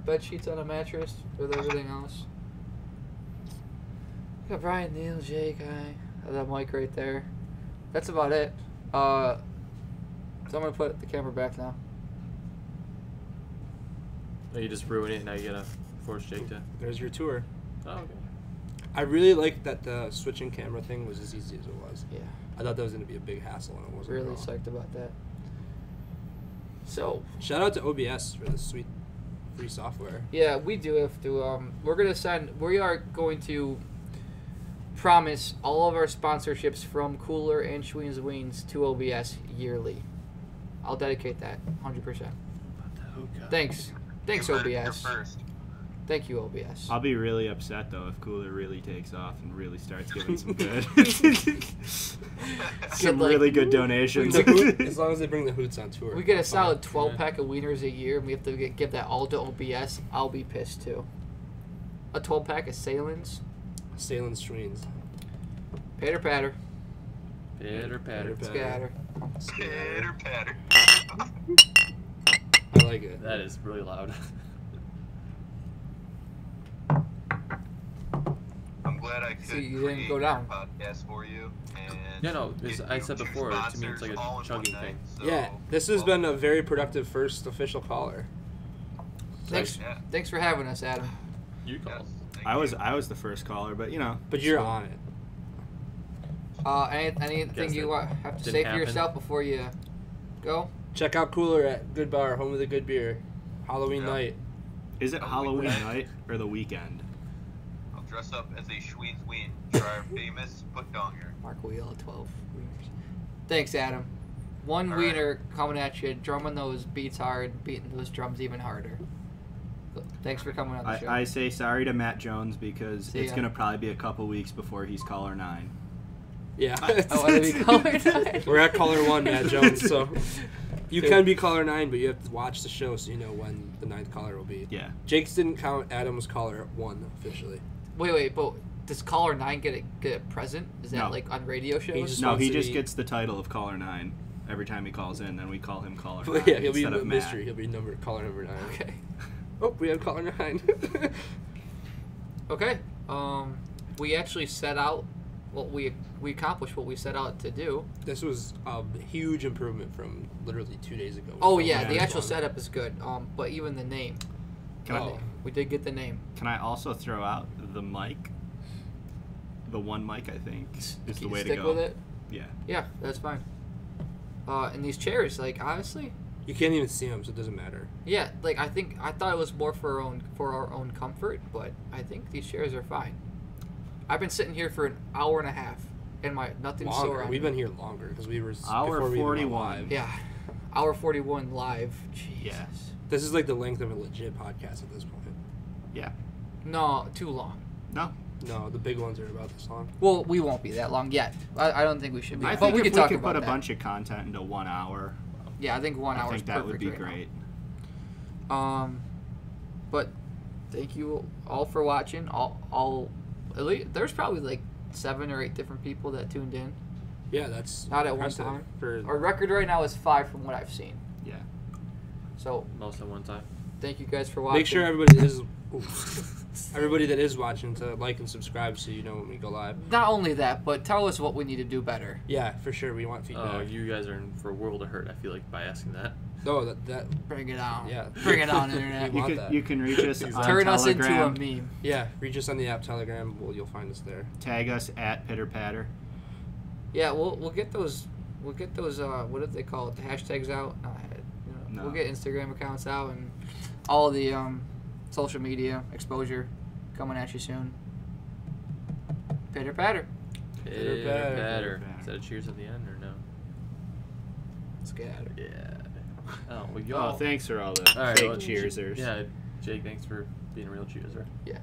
bed sheets on a mattress with everything else. We got Brian, Neil, Jake, that mic right there. That's about it. So I'm gonna put the camera back now. Oh, you just ruin it. Now you gotta force Jake to. There's your tour. Oh, okay. I really liked that the switching camera thing was as easy as it was. Yeah. I thought that was going to be a big hassle, and it wasn't. Really at all. psyched about that. So, Shout out to OBS for the sweet free software. yeah, we do have to. We are going to promise all of our sponsorships from Cooler and Schween's Wings to OBS yearly. I'll dedicate that 100%. Thanks. Thanks, You heard it here OBS. first. Thank you, OBS. I'll be really upset though if Cooler really takes off and really starts giving some good, some like- really good donations. As long as they bring the hoots on tour. We get a I'm solid fine. 12 pack of wieners a year, and we have to give that all to OBS. I'll be pissed too. A 12 pack of Salins. Salem Streams. Patter patter. Pitter patter. Scatter. Pitter patter. I like it. That is really loud. I'm glad I could See, you didn't create go down. your podcast for you. And Yeah, no, because get I you said two before, to me it's sponsors like a all in chugging one thing. night, so, Yeah, this has well, been a very productive first official caller. Thanks, Yeah. thanks for having us, Adam. You call. Yes, thank I you. was the first caller, but you know. But you're so- on it. Anything Guess you that have to didn't say for happen. yourself before you go? Check out Cooler at Good Bar, home of the good beer. Halloween Yeah. night. Is it Oh, Halloween wait. night or the weekend? I'll dress up as a Schween's Ween. Try our famous put donger. Mark Wheel at 12 wieners. Thanks, Adam. One All right. wiener coming at you, drumming those beats hard, beating those drums even harder. Thanks for coming on the show. I say sorry to Matt Jones because See it's ya. gonna probably be a couple weeks before he's caller 9. Yeah. I want to be colored. We're at caller 1, Matt Jones, so you can be caller 9, but you have to watch the show so you know when the 9th caller will be. Yeah. Jake's didn't count Adam's caller 1 officially. Wait, but does caller 9 get a present? Is that No. like on radio shows? just No, wants he to just be- gets the title of caller 9 every time he calls in. Then we call him caller 9 But yeah, he'll be instead a of Matt. mystery. He'll be caller number 9. Okay. Oh, we have caller 9. Okay. We actually set out what we accomplished what we set out to do. This was a huge improvement from literally 2 days ago. Oh We yeah, filmed the this actual one. setup is good. But even the name. Can, Oh. We did get the name. can I also throw out the mic? The one mic, I think, is Can the you way to stick go. with it? Yeah. Yeah, that's fine. And these chairs, like honestly, You can't even see them, so it doesn't matter. yeah, like I thought it was more for our own comfort, but I think these chairs are fine. I've been sitting here for an hour and a half, and nothing's sore Longer. on We've me. been here longer because we were Hour before we even went 41. live. Yeah, hour 41 live. Jesus. Yeah. This is like the length of a legit podcast at this point. Yeah. No, too long. No. No, the big ones are about this long. Well, we won't be that long yet. I don't think we should be. I but think we if could we talk could about put a that. bunch of content into 1 hour, Yeah, I think 1 hour I is think that would perfect be right great. now. But thank you all for watching. At least, there's probably like 7 or 8 different people that tuned in. Yeah, that's Not at one impressive time. For Our record right now is 5 from what I've seen. Yeah. So Most at one time. thank you guys for watching. make sure everybody that is watching to like and subscribe so you know when we go live. Not only that, but tell us what we need to do better. Yeah, for sure. We want feedback. Oh, you guys are in for a world of hurt, I feel like, by asking that. No, that Bring it on. Yeah. Bring it on, internet. We You want can that. you can reach us on Turn us into a Telegram. meme. yeah. Reach us on the app Telegram. Well, you'll find us there. Tag us at Pitter Patter. Yeah, we'll get those what do they call it? The hashtags out. No. We'll get Instagram accounts out and all the social media exposure coming at you soon. Pitter patter. Pitter patter. patter. Is that a cheers at the end or no? Let's get at it. Yeah. Oh, well, Oh, y'all. thanks for all the All right, fake well, cheersers. Yeah, Jake, thanks for being a real cheerser. Yeah.